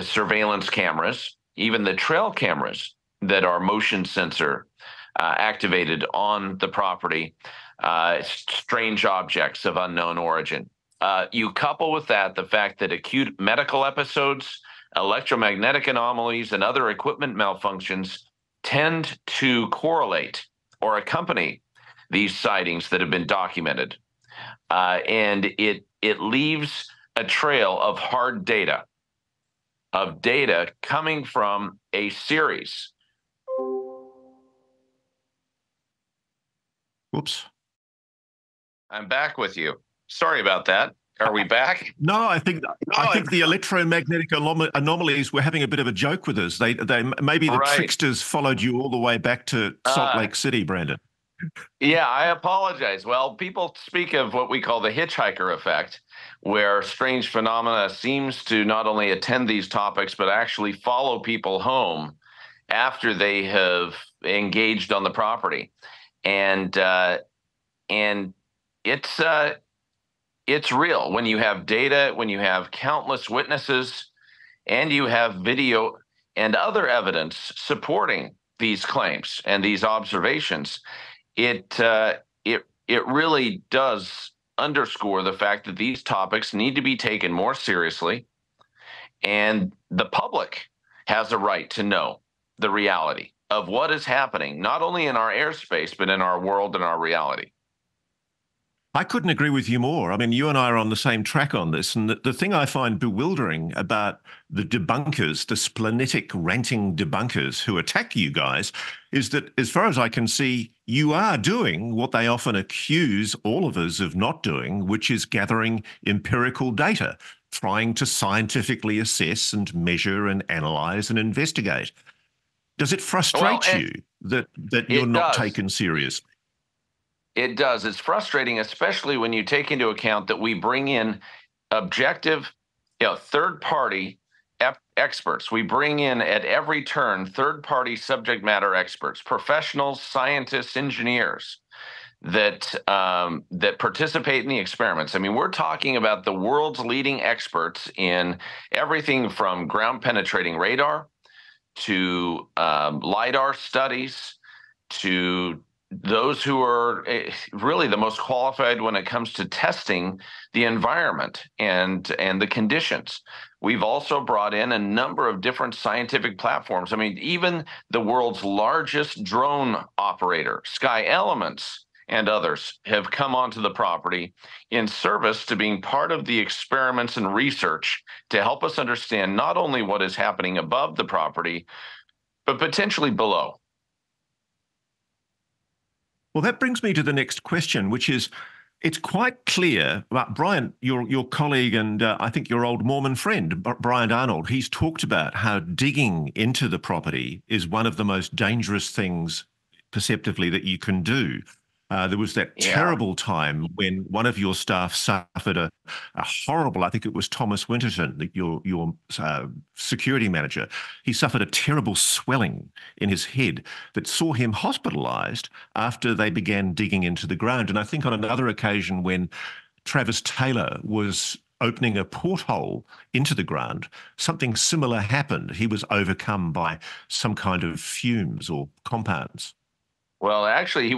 Speaker 4: surveillance cameras, even the trail cameras that are motion sensor activated on the property, strange objects of unknown origin. You couple with that the fact that acute medical episodes, electromagnetic anomalies, and other equipment malfunctions tend to correlate or accompany these sightings that have been documented. And it leaves a trail of hard data, coming from a series.
Speaker 1: Whoops.
Speaker 4: I'm back with you. Sorry about that. Are we back?
Speaker 1: No, I think the electromagnetic anomalies were having a bit of a joke with us. They maybe the tricksters followed you all the way back to Salt Lake City, Brandon.
Speaker 4: Yeah, I apologize. Well, people speak of what we call the hitchhiker effect, where strange phenomena seems to not only attend these topics, but actually follow people home after they have engaged on the property. And it's real when you have data, when you have countless witnesses, and you have video and other evidence supporting these claims and these observations. It really does underscore the fact that these topics need to be taken more seriously, and the public has a right to know the reality of what is happening, not only in our airspace, but in our world and our reality.
Speaker 1: I couldn't agree with you more. I mean, you and I are on the same track on this. And the thing I find bewildering about the debunkers, the splenetic, ranting debunkers who attack you guys, is that as far as I can see, you are doing what they often accuse all of us of not doing, which is gathering empirical data, trying to scientifically assess and measure and analyze and investigate. Does it frustrate you that you're not taken seriously?
Speaker 4: It does. It's frustrating, especially when you take into account that we bring in objective, third-party experts. We bring in at every turn third-party subject matter experts, professionals, scientists, engineers that participate in the experiments. I mean, we're talking about the world's leading experts in everything from ground-penetrating radar to LiDAR studies to those who are really the most qualified when it comes to testing the environment and the conditions. We've also brought in a number of different scientific platforms. I mean, even the world's largest drone operator, Sky Elements, and others have come onto the property in service to being part of the experiments and research to help us understand not only what is happening above the property, but potentially below.
Speaker 1: Well, that brings me to the next question, which is, it's quite clear, Brian, your colleague and I think your old Mormon friend, Brian Arnold, he's talked about how digging into the property is one of the most dangerous things perceptively that you can do. There was that terrible time when one of your staff suffered a horrible, I think it was Thomas Winterton, your security manager. He suffered a terrible swelling in his head that saw him hospitalized after they began digging into the ground. And I think on another occasion when Travis Taylor was opening a porthole into the ground, something similar happened. He was overcome by some kind of fumes or compounds.
Speaker 4: Well, actually,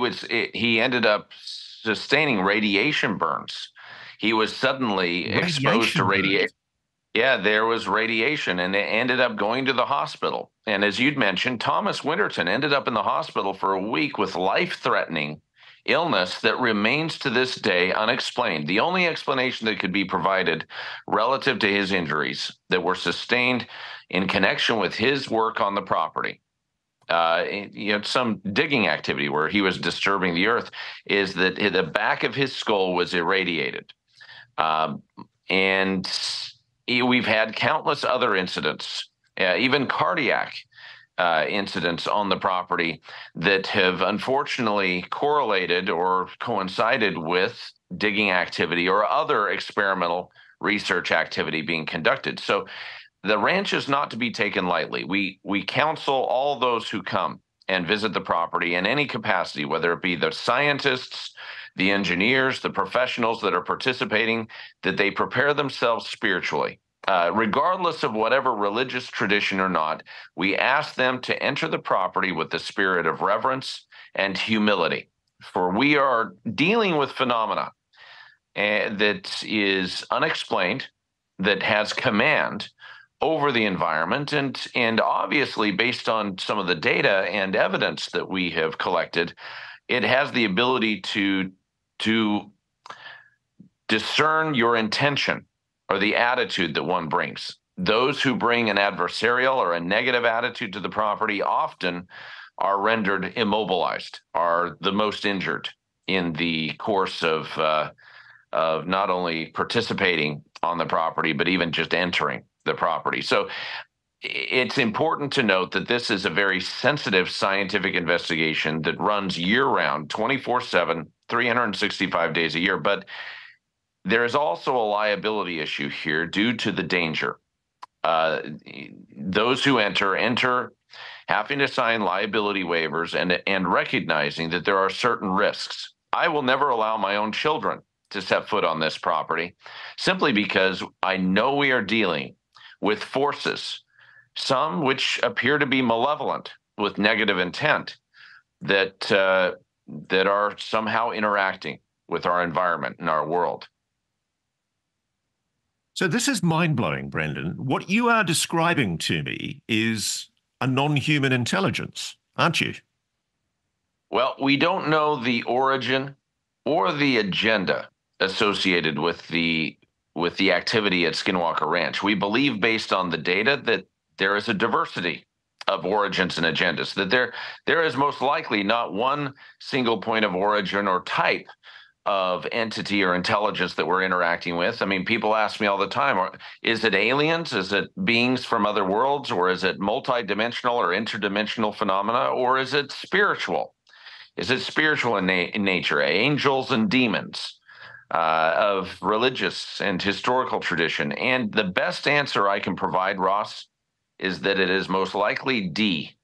Speaker 4: he ended up sustaining radiation burns. He was suddenly exposed to radiation. Yeah, there was radiation, and it ended up going to the hospital. And as you'd mentioned, Thomas Winterton ended up in the hospital for a week with life-threatening illness that remains to this day unexplained. The only explanation that could be provided relative to his injuries that were sustained in connection with his work on the property, some digging activity where he was disturbing the earth, is that the back of his skull was irradiated. And we've had countless other incidents, even cardiac incidents on the property that have unfortunately correlated or coincided with digging activity or other experimental research activity being conducted. So the ranch is not to be taken lightly. We counsel all those who come and visit the property in any capacity, whether it be the scientists, the engineers, the professionals that are participating, that they prepare themselves spiritually. Regardless of whatever religious tradition or not, we ask them to enter the property with the spirit of reverence and humility, for we are dealing with phenomena that is unexplained, that has command over the environment, and obviously based on some of the data and evidence that we have collected, it has the ability to discern your intention or the attitude that one brings. Those who bring an adversarial or a negative attitude to the property often are rendered immobilized, are the most injured in the course of not only participating on the property, but even just entering the property. So it's important to note that this is a very sensitive scientific investigation that runs year-round, 24/7, 365 days a year. But there is also a liability issue here due to the danger. Those who enter having to sign liability waivers and recognizing that there are certain risks. I will never allow my own children to set foot on this property simply because I know we are dealing with forces, some which appear to be malevolent with negative intent, that are somehow interacting with our environment and our world.
Speaker 1: So this is mind-blowing, Brandon. What you are describing to me is a non-human intelligence. aren't you?
Speaker 4: Well, we don't know the origin or the agenda associated with the activity at Skinwalker Ranch. We believe, based on the data, that there is a diversity of origins and agendas, that there is most likely not one single point of origin or type of entity or intelligence that we're interacting with. I mean, people ask me all the time, is it aliens? Is it beings from other worlds? Or is it multidimensional or interdimensional phenomena? Or is it spiritual? Is it spiritual in nature, angels and demons, of religious and historical tradition? And the best answer I can provide, Ross, is that it is most likely D,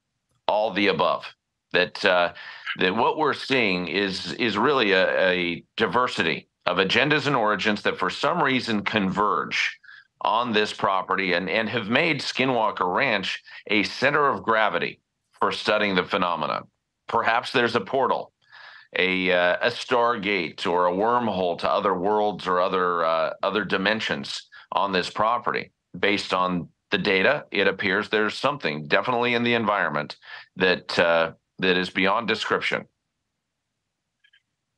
Speaker 4: all the above. That what we're seeing is really a diversity of agendas and origins that for some reason converge on this property and have made Skinwalker Ranch a center of gravity for studying the phenomena. Perhaps there's a portal, a stargate, or a wormhole to other worlds or other dimensions on this property. Based on the data, it appears there's something definitely in the environment that is beyond description.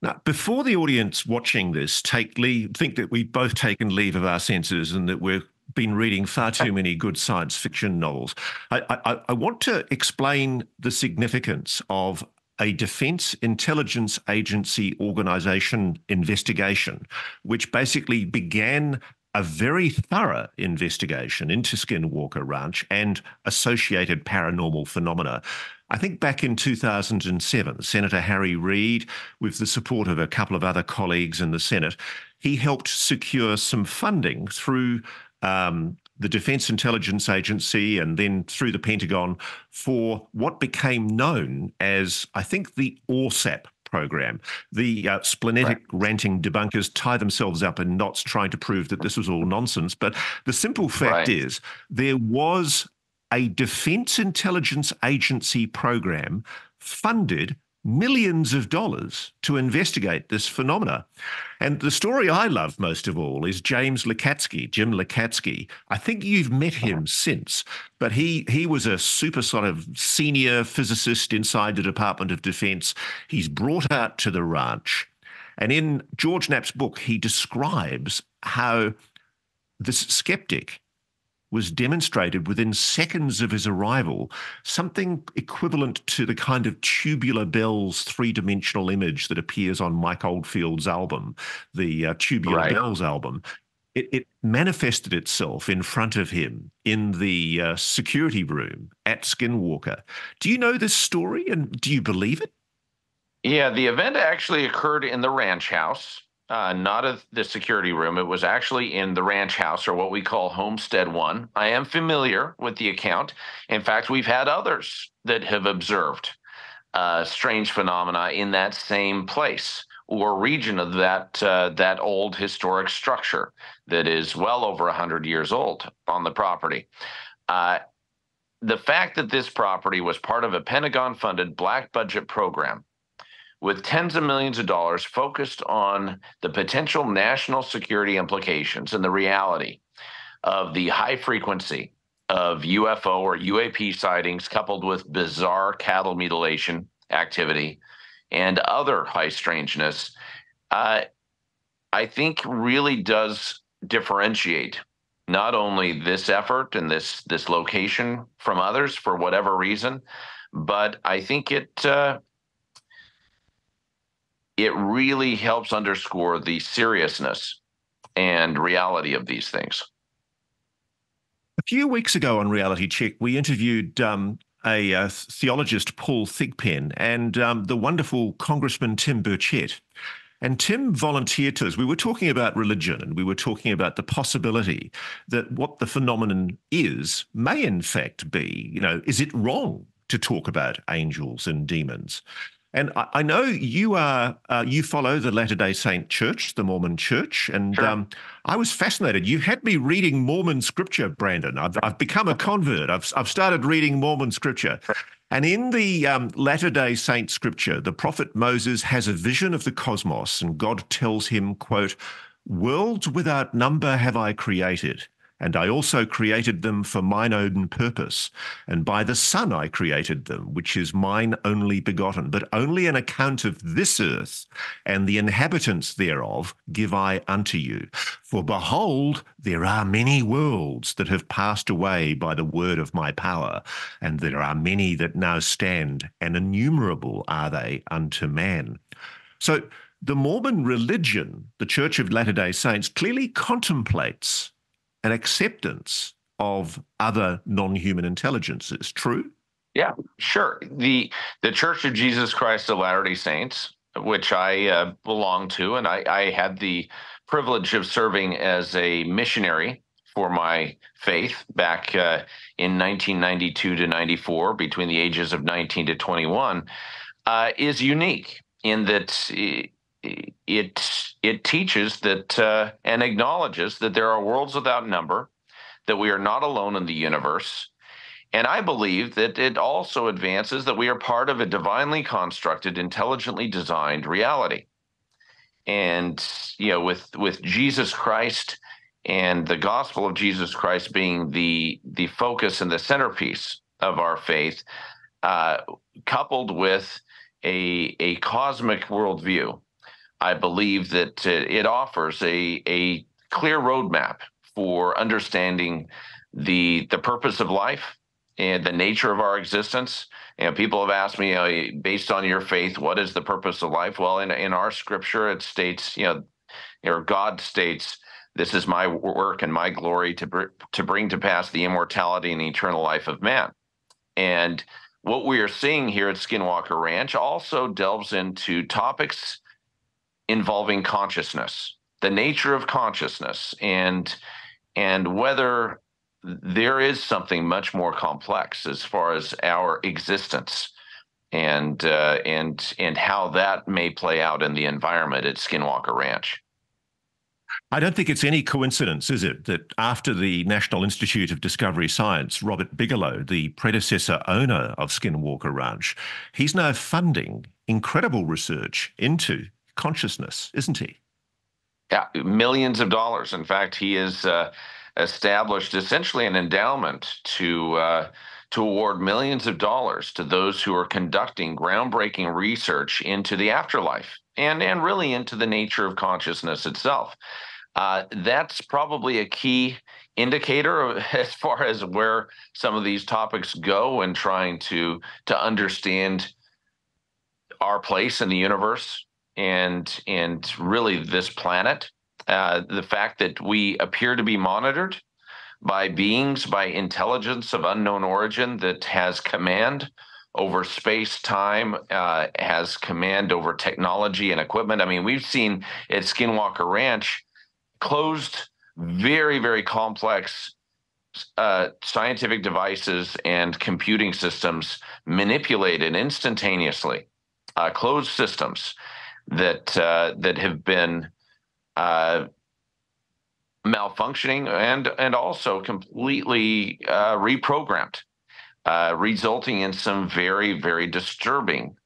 Speaker 1: Now, before the audience watching this think that we've both taken leave of our senses and that we've been reading far too many good science fiction novels, I want to explain the significance of a Defense Intelligence Agency organization investigation, which basically began a very thorough investigation into Skinwalker Ranch and associated paranormal phenomena. I think back in 2007, Senator Harry Reid, with the support of a couple of other colleagues in the Senate, he helped secure some funding through the Defense Intelligence Agency and then through the Pentagon for what became known as, I think, the ORSAP program. The splenetic ranting debunkers tie themselves up in knots trying to prove that this was all nonsense. But the simple fact is there was a Defense Intelligence Agency program funded millions of dollars to investigate this phenomena. And the story I love most of all is Jim Lakatsky. I think you've met him since, but he was a super sort of senior physicist inside the Department of Defense. He's brought out to the ranch. And in George Knapp's book, he describes how this skeptic was demonstrated within seconds of his arrival, something equivalent to the kind of tubular bells three-dimensional image that appears on Mike Oldfield's album, the Tubular Bells album. It manifested itself in front of him in the security room at Skinwalker. Do you know this story and do you believe it?
Speaker 4: Yeah, the event actually occurred in the ranch house. Not at the security room. It was actually in the ranch house, or what we call Homestead 1. I am familiar with the account. In fact, we've had others that have observed strange phenomena in that same place or region of that old historic structure that is well over 100 years old on the property. The fact that this property was part of a Pentagon-funded black budget program with tens of millions of dollars focused on the potential national security implications and the reality of the high frequency of UFO or UAP sightings, coupled with bizarre cattle mutilation activity and other high strangeness, I think really does differentiate not only this effort and this location from others for whatever reason, but I think it really helps underscore the seriousness and reality of these things.
Speaker 1: A few weeks ago on Reality Check, we interviewed a theologist, Paul Thigpen, and the wonderful Congressman Tim Burchett. And Tim volunteered to us. We were talking about religion and we were talking about the possibility that what the phenomenon is may in fact be, is it wrong to talk about angels and demons? And I know you follow the Latter-day Saint Church, the Mormon Church, and sure. I was fascinated. You had me reading Mormon scripture, Brandon. I've become a convert. I've started reading Mormon scripture. And in the Latter-day Saint scripture, the prophet Moses has a vision of the cosmos, and God tells him, quote, "Worlds without number have I created, And I also created them for mine own purpose. And by the Son I created them, which is mine only begotten. But only an account of this earth and the inhabitants thereof give I unto you. For behold, there are many worlds that have passed away by the word of my power, and there are many that now stand, and innumerable are they unto man. So the Mormon religion, the Church of Latter-day Saints, clearly contemplates an acceptance of other non-human intelligences. True?
Speaker 4: Yeah, sure. The Church of Jesus Christ of Latter-day Saints, which I belong to, and I had the privilege of serving as a missionary for my faith back in 1992 to 94, between the ages of 19 to 21, is unique in that it teaches that and acknowledges that there are worlds without number, that we are not alone in the universe. And I believe that it also advances that we are part of a divinely constructed, intelligently designed reality. And, you know, with Jesus Christ and the gospel of Jesus Christ being the focus and the centerpiece of our faith, coupled with a cosmic worldview, I believe that it offers a clear roadmap for understanding the purpose of life and the nature of our existence. And people have asked me, you know, based on your faith, what is the purpose of life? Well, in our scripture, it states, or God states, this is my work and my glory to bring to pass the immortality and eternal life of man. And what we are seeing here at Skinwalker Ranch also delves into topics involving consciousness, the nature of consciousness, and whether there is something much more complex as far as our existence, and how that may play out in the environment at Skinwalker Ranch.
Speaker 1: I don't think it's any coincidence, is it, that after the National Institute of Discovery Science, Robert Bigelow, the predecessor owner of Skinwalker Ranch, he's now funding incredible research into consciousness, isn't he?
Speaker 4: Yeah, millions of dollars. In fact, he has established essentially an endowment to award millions of dollars to those who are conducting groundbreaking research into the afterlife and really into the nature of consciousness itself. That's probably a key indicator as far as where some of these topics go in trying to understand our place in the universe and really this planet. The fact that we appear to be monitored by beings, by intelligence of unknown origin that has command over space, time, has command over technology and equipment. I mean, we've seen at Skinwalker Ranch closed, very, very complex scientific devices and computing systems manipulated instantaneously, closed systems that have been malfunctioning and also completely reprogrammed, resulting in some very, very disturbing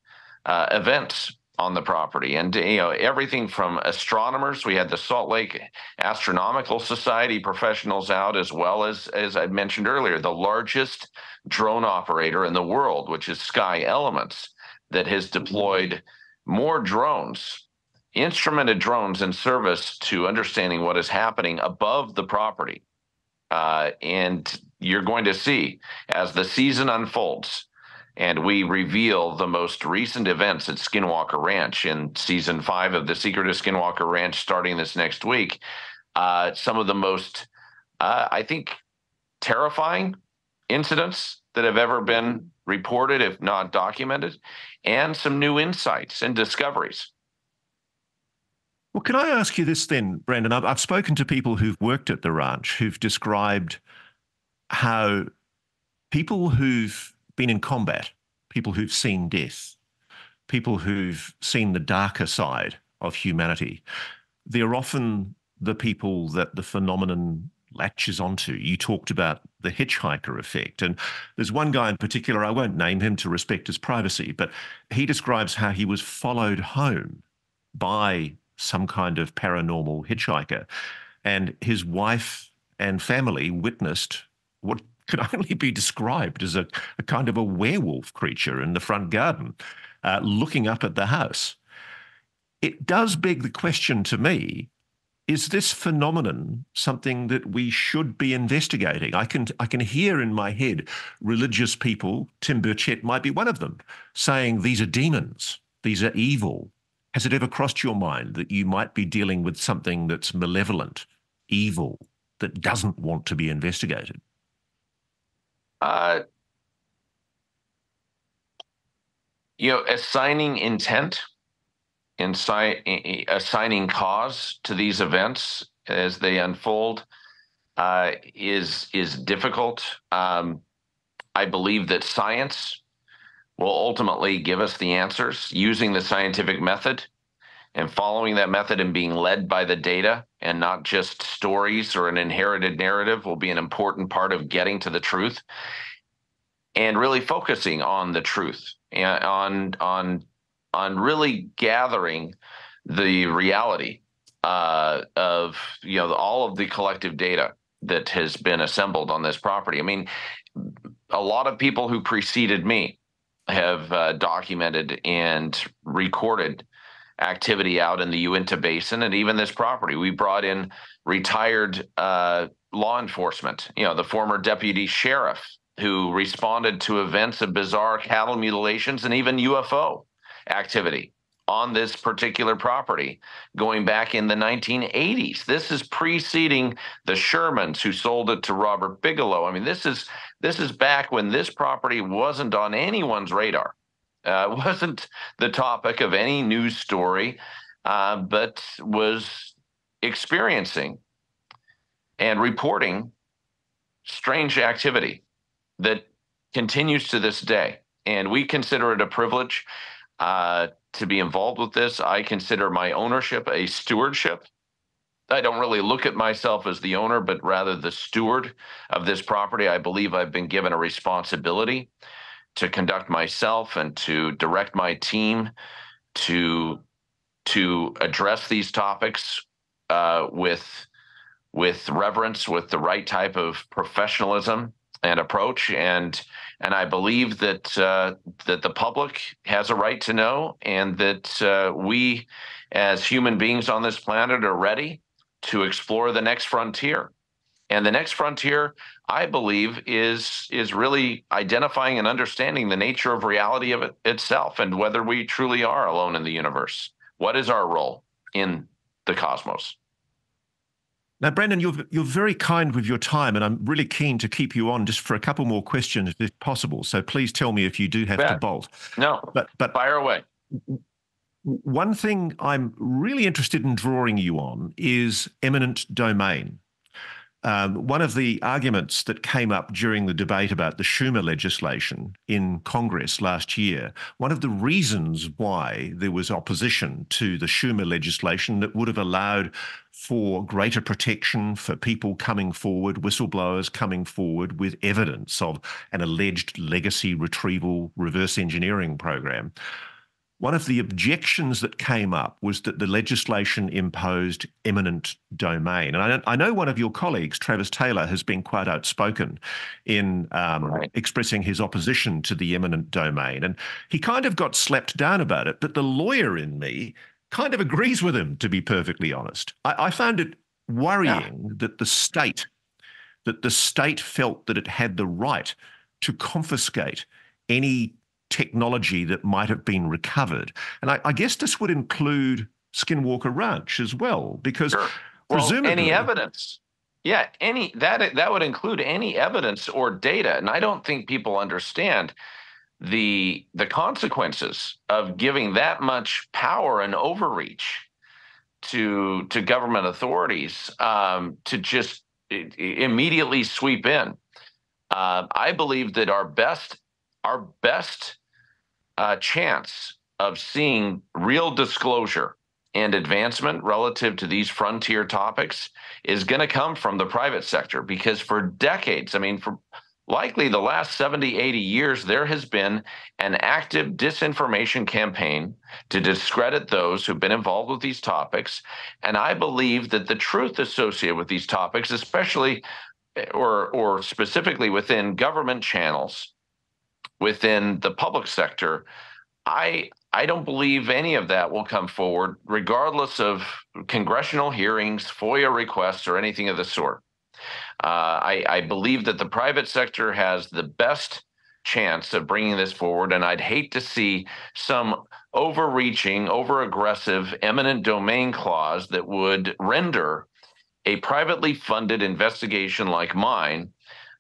Speaker 4: events on the property. And everything from astronomers, we had the Salt Lake Astronomical Society professionals out, as well as I mentioned earlier, the largest drone operator in the world, which is Sky Elements, that has deployed more drones, instrumented drones in service to understanding what is happening above the property. And you're going to see, as the season unfolds and we reveal the most recent events at Skinwalker Ranch in season 5 of The Secret of Skinwalker Ranch, starting this next week, some of the most, I think, terrifying incidents that have ever been reported, if not documented, and some new insights and discoveries.
Speaker 1: Well, can I ask you this then, Brandon? I've spoken to people who've worked at the ranch who've described how people who've been in combat, people who've seen death, people who've seen the darker side of humanity, they're often the people that the phenomenon latches onto. You talked about the hitchhiker effect. And there's one guy in particular, I won't name him to respect his privacy, but he describes how he was followed home by some kind of paranormal hitchhiker. And his wife and family witnessed what could only be described as a kind of a werewolf creature in the front garden, looking up at the house. It does beg the question to me, is this phenomenon something that we should be investigating? I can hear in my head religious people, Tim Burchett might be one of them, saying these are demons, these are evil. Has it ever crossed your mind that you might be dealing with something that's malevolent, evil, that doesn't want to be investigated?
Speaker 4: Assigning intent, assigning cause to these events as they unfold is difficult. I believe that science will ultimately give us the answers using the scientific method, and following that method and being led by the data and not just stories or an inherited narrative will be an important part of getting to the truth and really focusing on the truth and on really gathering the reality of all of the collective data that has been assembled on this property. I mean, a lot of people who preceded me have documented and recorded activity out in the Uinta Basin and even this property. We brought in retired law enforcement, the former deputy sheriff who responded to events of bizarre cattle mutilations and even UFO activity on this particular property going back in the 1980s. This is preceding the Shermans who sold it to Robert Bigelow. I mean, this is back when this property wasn't on anyone's radar. Wasn't the topic of any news story, but was experiencing and reporting strange activity that continues to this day. And we consider it a privilege to be involved with this. I consider my ownership a stewardship. I don't really look at myself as the owner, but rather the steward of this property. I believe I've been given a responsibility to conduct myself and to direct my team to address these topics with reverence, with the right type of professionalism and approach. And I believe that the public has a right to know, and that we as human beings on this planet are ready to explore the next frontier. And the next frontier, I believe, is really identifying and understanding the nature of reality of it itself and whether we truly are alone in the universe. What is our role in the cosmos?
Speaker 1: Now, Brandon, you're very kind with your time, and I'm really keen to keep you on just for a couple more questions if possible. So please tell me if you do have to bolt.
Speaker 4: No, but fire away.
Speaker 1: One thing I'm really interested in drawing you on is eminent domain. One of the arguments that came up during the debate about the Schumer legislation in Congress last year, one of the reasons why there was opposition to the Schumer legislation that would have allowed for greater protection for people coming forward, whistleblowers coming forward with evidence of an alleged legacy retrieval reverse engineering program. One of the objections that came up was that the legislation imposed eminent domain. And I know one of your colleagues, Travis Taylor, has been quite outspoken in expressing his opposition to the eminent domain. And he kind of got slapped down about it, but the lawyer in me kind of agrees with him, to be perfectly honest. I found it worrying that the state felt that it had the right to confiscate any technology that might have been recovered. And I guess this would include Skinwalker Ranch as well, because presumably
Speaker 4: any evidence. Yeah, that would include any evidence or data. And I don't think people understand the consequences of giving that much power and overreach to government authorities to just immediately sweep in. I believe that our best chance of seeing real disclosure and advancement relative to these frontier topics is going to come from the private sector, because for decades, I mean, for likely the last 70, 80 years, there has been an active disinformation campaign to discredit those who've been involved with these topics. And I believe that the truth associated with these topics, especially or specifically within government channels, within the public sector, I don't believe any of that will come forward, regardless of congressional hearings, FOIA requests, or anything of the sort. I believe that the private sector has the best chance of bringing this forward, and I'd hate to see some overreaching, over-aggressive, eminent domain clause that would render a privately funded investigation like mine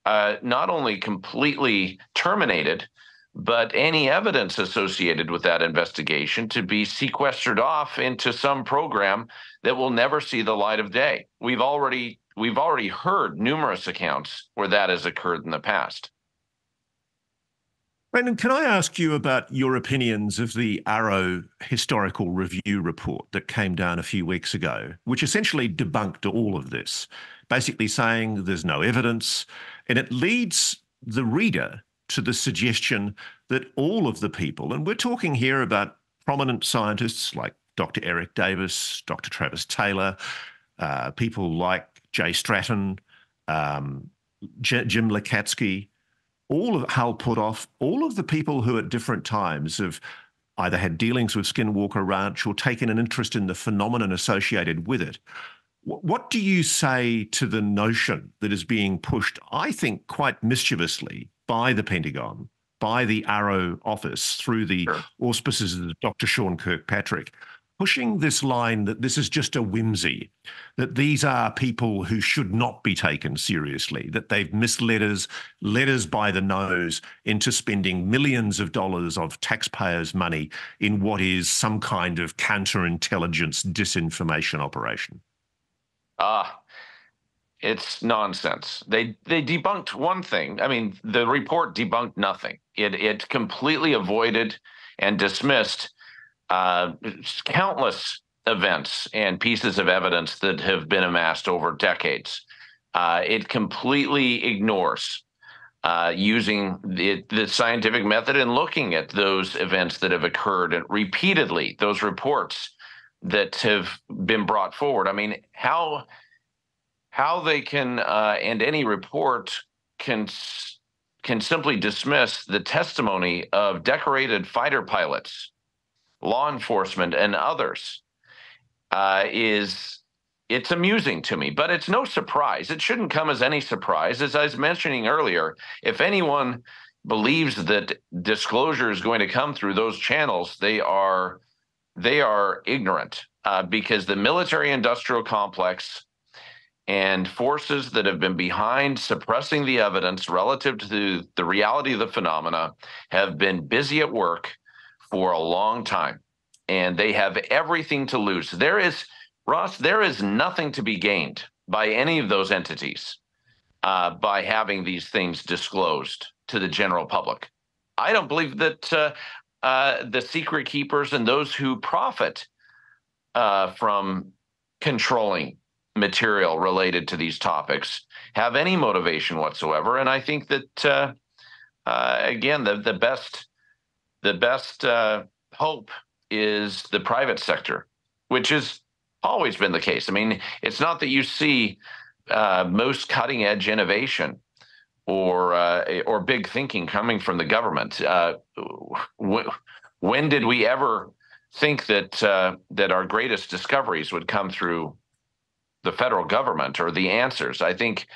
Speaker 4: not only completely terminated, but any evidence associated with that investigation to be sequestered off into some program that will never see the light of day. We've already heard numerous accounts where that has occurred in the past.
Speaker 1: Brandon, can I ask you about your opinions of the Arrow Historical Review report that came down a few weeks ago, which essentially debunked all of this, basically saying there's no evidence, and it leads the reader to the suggestion that all of the people, and we're talking here about prominent scientists like Dr. Eric Davis, Dr. Travis Taylor, people like Jay Stratton, Jim Lakatsky, all of Hal Puthoff, all of the people who at different times have either had dealings with Skinwalker Ranch or taken an interest in the phenomenon associated with it. What do you say to the notion that is being pushed, I think, quite mischievously by the Pentagon, by the Arrow office, through the auspices of Dr. Sean Kirkpatrick, pushing this line that this is just a whimsy, that these are people who should not be taken seriously, that they've misled us, led us by the nose into spending millions of dollars of taxpayers' money in what is some kind of counterintelligence disinformation operation?
Speaker 4: It's nonsense. They debunked one thing. I mean, the report debunked nothing. It completely avoided and dismissed countless events and pieces of evidence that have been amassed over decades. It completely ignores using the scientific method and looking at those events that have occurred and repeatedly, those reports that have been brought forward. I mean, how they can and any report can simply dismiss the testimony of decorated fighter pilots, law enforcement, and others it's amusing to me, but it's no surprise. It shouldn't come as any surprise. As I was mentioning earlier, if anyone believes that disclosure is going to come through those channels, they are ignorant because the military-industrial complex and forces that have been behind suppressing the evidence relative to the reality of the phenomena have been busy at work for a long time, and they have everything to lose. There is nothing to be gained by any of those entities by having these things disclosed to the general public. I don't believe that the secret keepers and those who profit from controlling material related to these topics have any motivation whatsoever. And I think that again, the best hope is the private sector, which has always been the case. I mean, it's not that you see most cutting edge innovation or big thinking coming from the government. When did we ever think that our greatest discoveries would come through the federal government or the answers? I think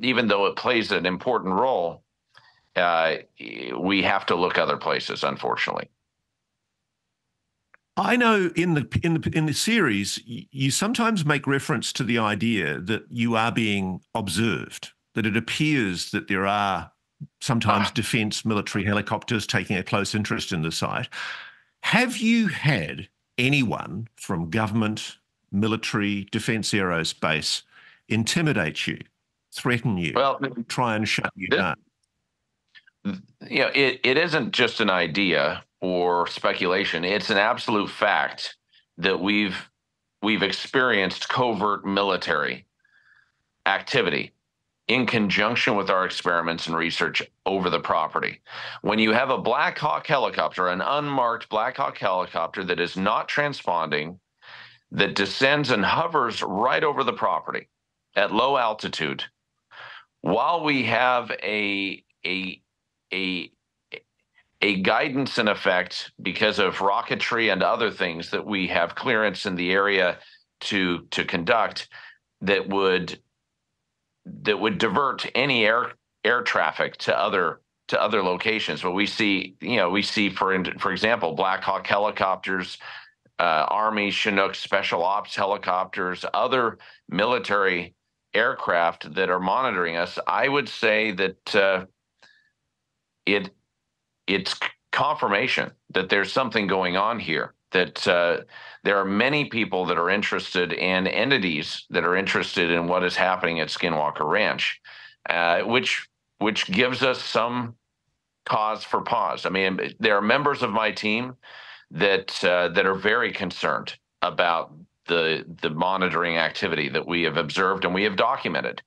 Speaker 4: even though it plays an important role, we have to look other places, unfortunately.
Speaker 1: I know in the series, you sometimes make reference to the idea that you are being observed, that it appears that there are sometimes defense military helicopters taking a close interest in the site. Have you had anyone from government, military, defense aerospace intimidate you, threaten you, try and shut you down?
Speaker 4: It isn't just an idea or speculation. It's an absolute fact that we've experienced covert military activity in conjunction with our experiments and research over the property. When you have a Black Hawk helicopter, an unmarked Black Hawk helicopter that is not transponding, that descends and hovers right over the property at low altitude, while we have a guidance in effect because of rocketry and other things that we have clearance in the area to conduct, that would divert any air traffic to other locations. But we see for example, Black Hawk helicopters, Army Chinook special ops helicopters, other military aircraft that are monitoring us. I would say that it's confirmation that there's something going on here, that there are many people that are interested and entities that are interested in what is happening at Skinwalker Ranch, which gives us some cause for pause. I mean, there are members of my team that are very concerned about the monitoring activity that we have observed and we have documented.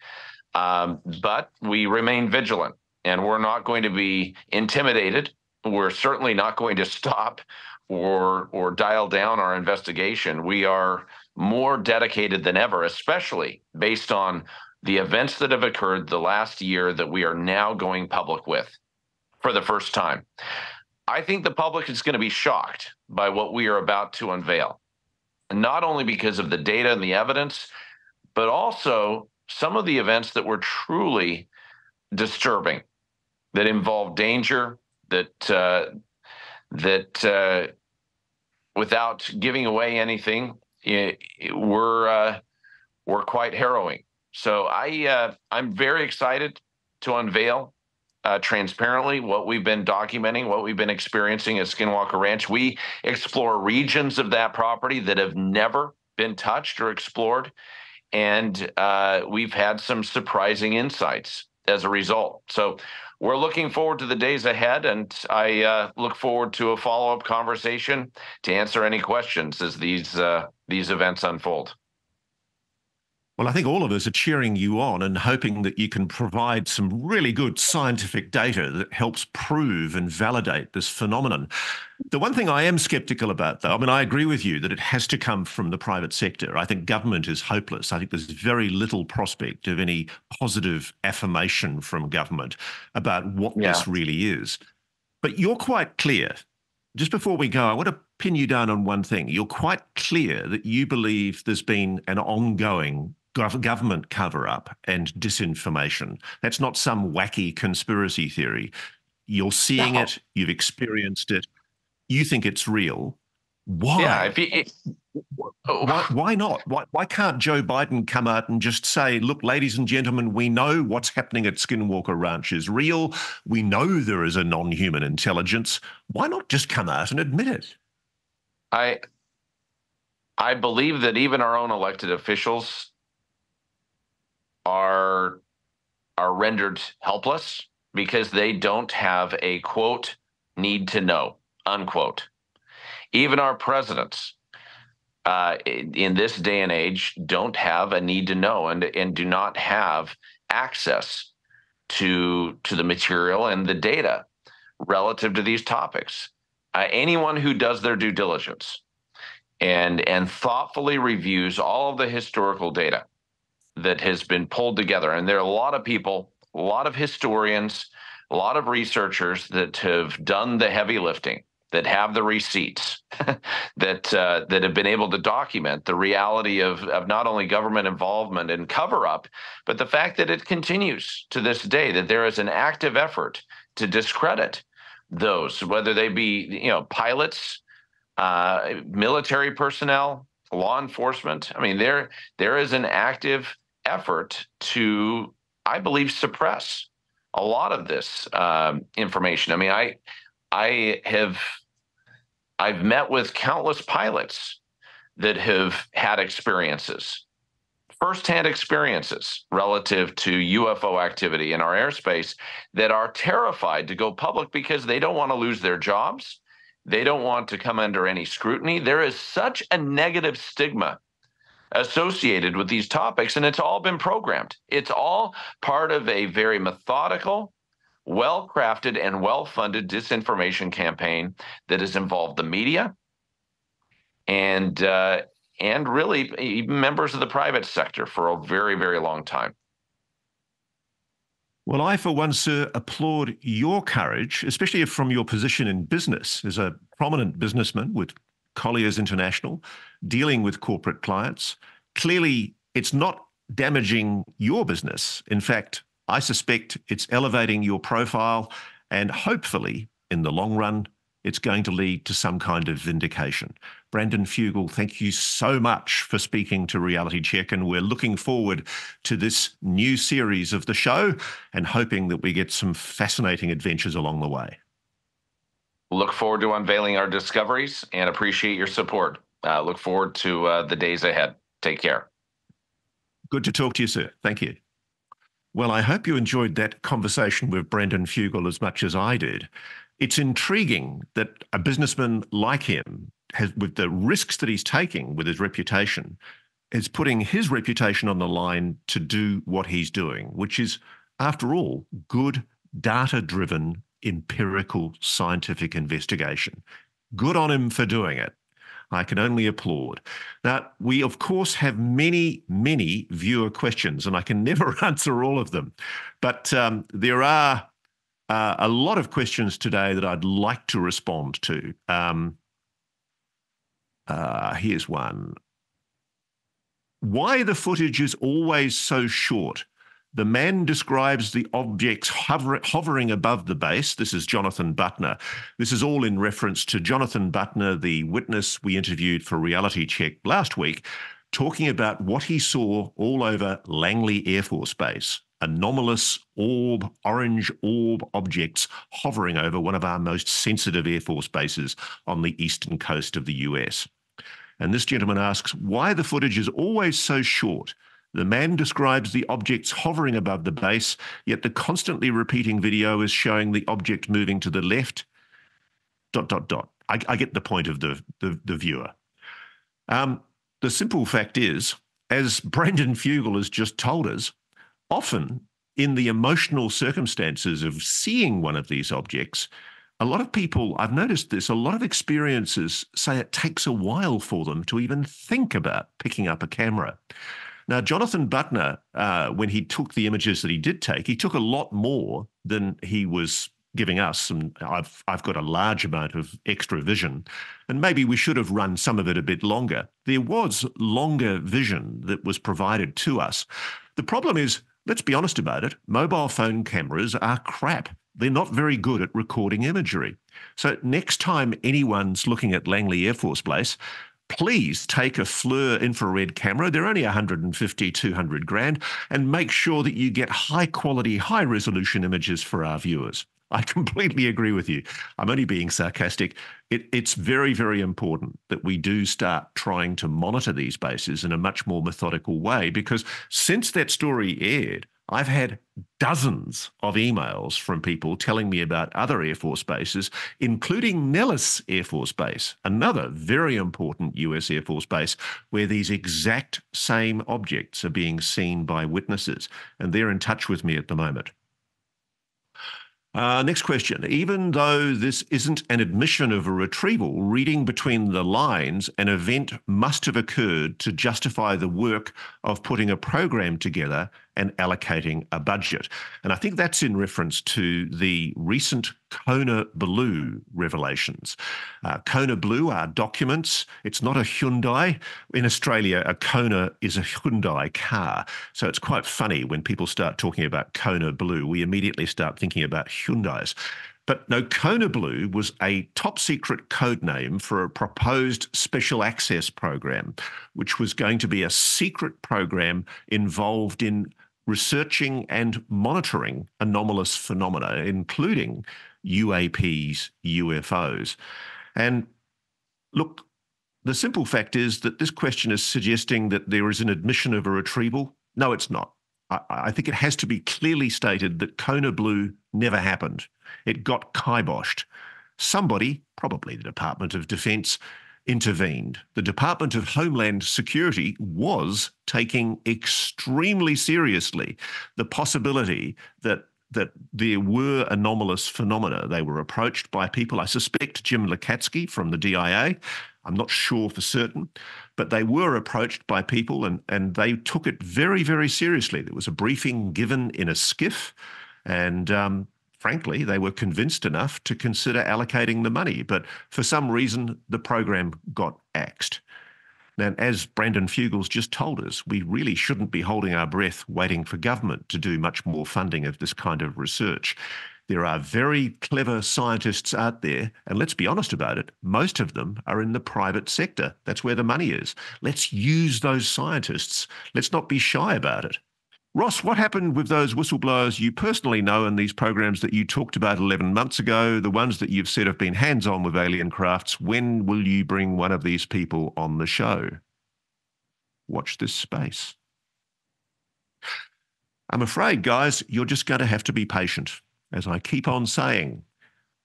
Speaker 4: But we remain vigilant, and we're not going to be intimidated. We're certainly not going to stop or dial down our investigation. We are more dedicated than ever, especially based on the events that have occurred the last year that we are now going public with for the first time. I think the public is going to be shocked by what we are about to unveil, not only because of the data and the evidence, but also some of the events that were truly disturbing, that involve danger, that without giving away anything, were quite harrowing. So I'm very excited to unveil transparently what we've been documenting, what we've been experiencing at Skinwalker Ranch. We explore regions of that property that have never been touched or explored, and we've had some surprising insights as a result. So we're looking forward to the days ahead, and I look forward to a follow-up conversation to answer any questions as these events unfold.
Speaker 1: Well, I think all of us are cheering you on and hoping that you can provide some really good scientific data that helps prove and validate this phenomenon. The one thing I am skeptical about, though, I mean, I agree with you that it has to come from the private sector. I think government is hopeless. I think there's very little prospect of any positive affirmation from government about what this really is. But you're quite clear. Just before we go, I want to pin you down on one thing. You're quite clear that you believe there's been an ongoing government cover-up and disinformation. That's not some wacky conspiracy theory. You're seeing it, you've experienced it, you think it's real. Why? Why not? Why can't Joe Biden come out and just say, look, ladies and gentlemen, we know what's happening at Skinwalker Ranch is real. We know there is a non-human intelligence. Why not just come out and admit it?
Speaker 4: I believe that even our own elected officials are rendered helpless because they don't have a, quote, need to know, unquote. Even our presidents in this day and age don't have a need to know and do not have access to the material and the data relative to these topics. Anyone who does their due diligence and thoughtfully reviews all of the historical data that has been pulled together, and there are a lot of people, a lot of historians, a lot of researchers that have done the heavy lifting, that have the receipts, that have been able to document the reality of not only government involvement and cover-up, but the fact that it continues to this day, that there is an active effort to discredit those, whether they be pilots, military personnel, law enforcement. I mean, there is an active effort to, I believe, suppress a lot of this information. I mean, I've met with countless pilots that have had experiences, firsthand experiences relative to UFO activity in our airspace that are terrified to go public because they don't want to lose their jobs. They don't want to come under any scrutiny. There is such a negative stigma associated with these topics, and it's all been programmed. It's all part of a very methodical, well-crafted, and well-funded disinformation campaign that has involved the media and really even members of the private sector for a very, very long time.
Speaker 1: Well, I, for one, sir, applaud your courage, especially from your position in business as a prominent businessman with Colliers International, dealing with corporate clients. Clearly, it's not damaging your business. In fact, I suspect it's elevating your profile, and hopefully, in the long run, it's going to lead to some kind of vindication. Brandon Fugal, thank you so much for speaking to Reality Check, and we're looking forward to this new series of the show and hoping that we get some fascinating adventures along the way.
Speaker 4: Look forward to unveiling our discoveries and appreciate your support. Look forward to the days ahead. Take care.
Speaker 1: Good to talk to you, sir. Thank you. Well, I hope you enjoyed that conversation with Brandon Fugal as much as I did. It's intriguing that a businessman like him, with the risks that he's taking with his reputation, is putting his reputation on the line to do what he's doing, which is, after all, good data-driven empirical scientific investigation. Good on him for doing it. I can only applaud. Now, we, of course, have many, many viewer questions, and I can never answer all of them. But there are a lot of questions today that I'd like to respond to. Here's one. Why the footage is always so short? The man describes the objects hovering above the base. This is Jonathan Butner. This is all in reference to Jonathan Butner, the witness we interviewed for Reality Check last week, talking about what he saw all over Langley Air Force Base. Anomalous orange orb objects hovering over one of our most sensitive Air Force bases on the eastern coast of the US. And this gentleman asks, why the footage is always so short? The man describes the objects hovering above the base, yet the constantly repeating video is showing the object moving to the left, ... I get the point of the viewer. The simple fact is, as Brandon Fugal has just told us, often in the emotional circumstances of seeing one of these objects, a lot of people, I've noticed this, a lot of experiences say it takes a while for them to even think about picking up a camera. Now, Jonathan Butner, when he took the images that he did take, he took a lot more than he was giving us. And I've got a large amount of extra vision, and maybe we should have run some of it a bit longer. There was longer vision that was provided to us. The problem is, let's be honest about it, mobile phone cameras are crap. They're not very good at recording imagery. So next time anyone's looking at Langley Air Force Base, please take a FLIR infrared camera. They're only 150, 200 grand, and make sure that you get high quality, high resolution images for our viewers. I completely agree with you. I'm only being sarcastic. It's very, very important that we do start trying to monitor these bases in a much more methodical way, because since that story aired, I've had dozens of emails from people telling me about other Air Force bases, including Nellis Air Force Base, another very important US Air Force base where these exact same objects are being seen by witnesses, and they're in touch with me at the moment. Next question. Even though this isn't an admission of a retrieval, reading between the lines, an event must have occurred to justify the work of putting a program together and allocating a budget. And I think that's in reference to the recent KONA BLUE revelations. KONA BLUE are documents. It's not a Hyundai. In Australia, a KONA is a Hyundai car. So it's quite funny when people start talking about KONA BLUE, we immediately start thinking about Hyundais. But no, KONA BLUE was a top secret code name for a proposed special access program, which was going to be a secret program involved in researching and monitoring anomalous phenomena, including UAPs, UFOs. And look, the simple fact is that this question is suggesting that there is an admission of a retrieval. No, it's not. I think it has to be clearly stated that KONA BLUE never happened. It got kiboshed. Somebody, probably the Department of Defense, intervened. The Department of Homeland Security was taking extremely seriously the possibility that there were anomalous phenomena. They were approached by people. I suspect Jim Lakatsky from the DIA. I'm not sure for certain, but they were approached by people and they took it very, very seriously. There was a briefing given in a skiff, and frankly, they were convinced enough to consider allocating the money. But for some reason, the program got axed. Now, as Brandon Fugal's just told us, we really shouldn't be holding our breath waiting for government to do much more funding of this kind of research. There are very clever scientists out there, and let's be honest about it, most of them are in the private sector. That's where the money is. Let's use those scientists. Let's not be shy about it. Ross, what happened with those whistleblowers you personally know in these programs that you talked about 11 months ago, the ones that you've said have been hands-on with alien crafts? When will you bring one of these people on the show? Watch this space. I'm afraid, guys, you're just going to have to be patient. As I keep on saying,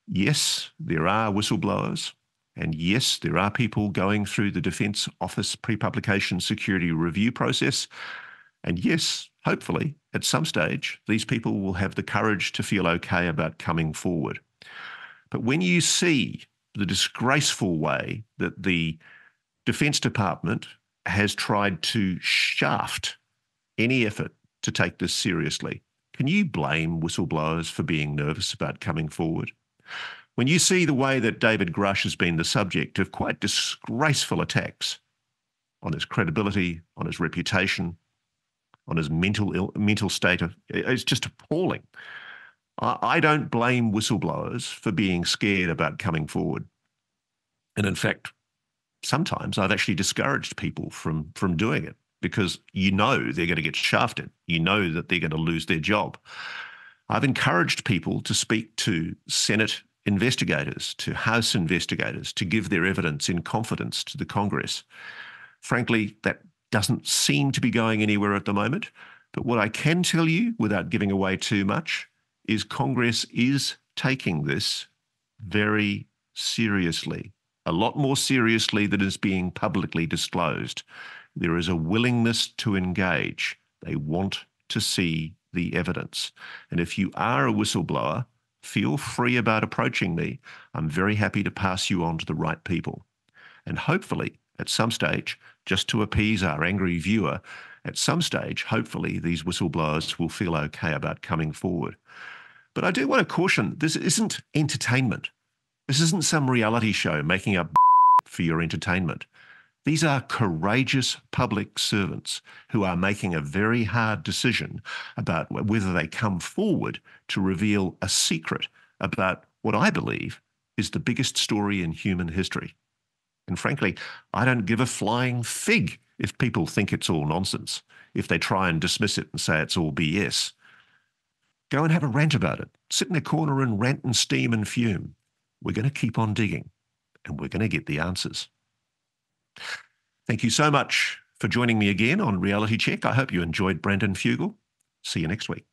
Speaker 1: yes, there are whistleblowers, and yes, there are people going through the Defence Office pre-publication security review process, and yes, hopefully, at some stage, these people will have the courage to feel okay about coming forward. But when you see the disgraceful way that the Defence Department has tried to shaft any effort to take this seriously, can you blame whistleblowers for being nervous about coming forward? When you see the way that David Grush has been the subject of quite disgraceful attacks on his credibility, on his reputation, on his mental state, it's just appalling. I don't blame whistleblowers for being scared about coming forward. And in fact, sometimes I've actually discouraged people from doing it because you know they're going to get shafted. You know that they're going to lose their job. I've encouraged people to speak to Senate investigators, to House investigators, to give their evidence in confidence to the Congress. Frankly, that doesn't seem to be going anywhere at the moment. But what I can tell you, without giving away too much, is Congress is taking this very seriously, a lot more seriously than is being publicly disclosed. There is a willingness to engage. They want to see the evidence. And if you are a whistleblower, feel free about approaching me. I'm very happy to pass you on to the right people. And hopefully, at some stage, just to appease our angry viewer, at some stage, hopefully, these whistleblowers will feel okay about coming forward. But I do want to caution, this isn't entertainment. This isn't some reality show making up for your entertainment. These are courageous public servants who are making a very hard decision about whether they come forward to reveal a secret about what I believe is the biggest story in human history. And frankly, I don't give a flying fig if people think it's all nonsense, if they try and dismiss it and say it's all BS. Go and have a rant about it. Sit in a corner and rant and steam and fume. We're going to keep on digging, and we're going to get the answers. Thank you so much for joining me again on Reality Check. I hope you enjoyed Brandon Fugal. See you next week.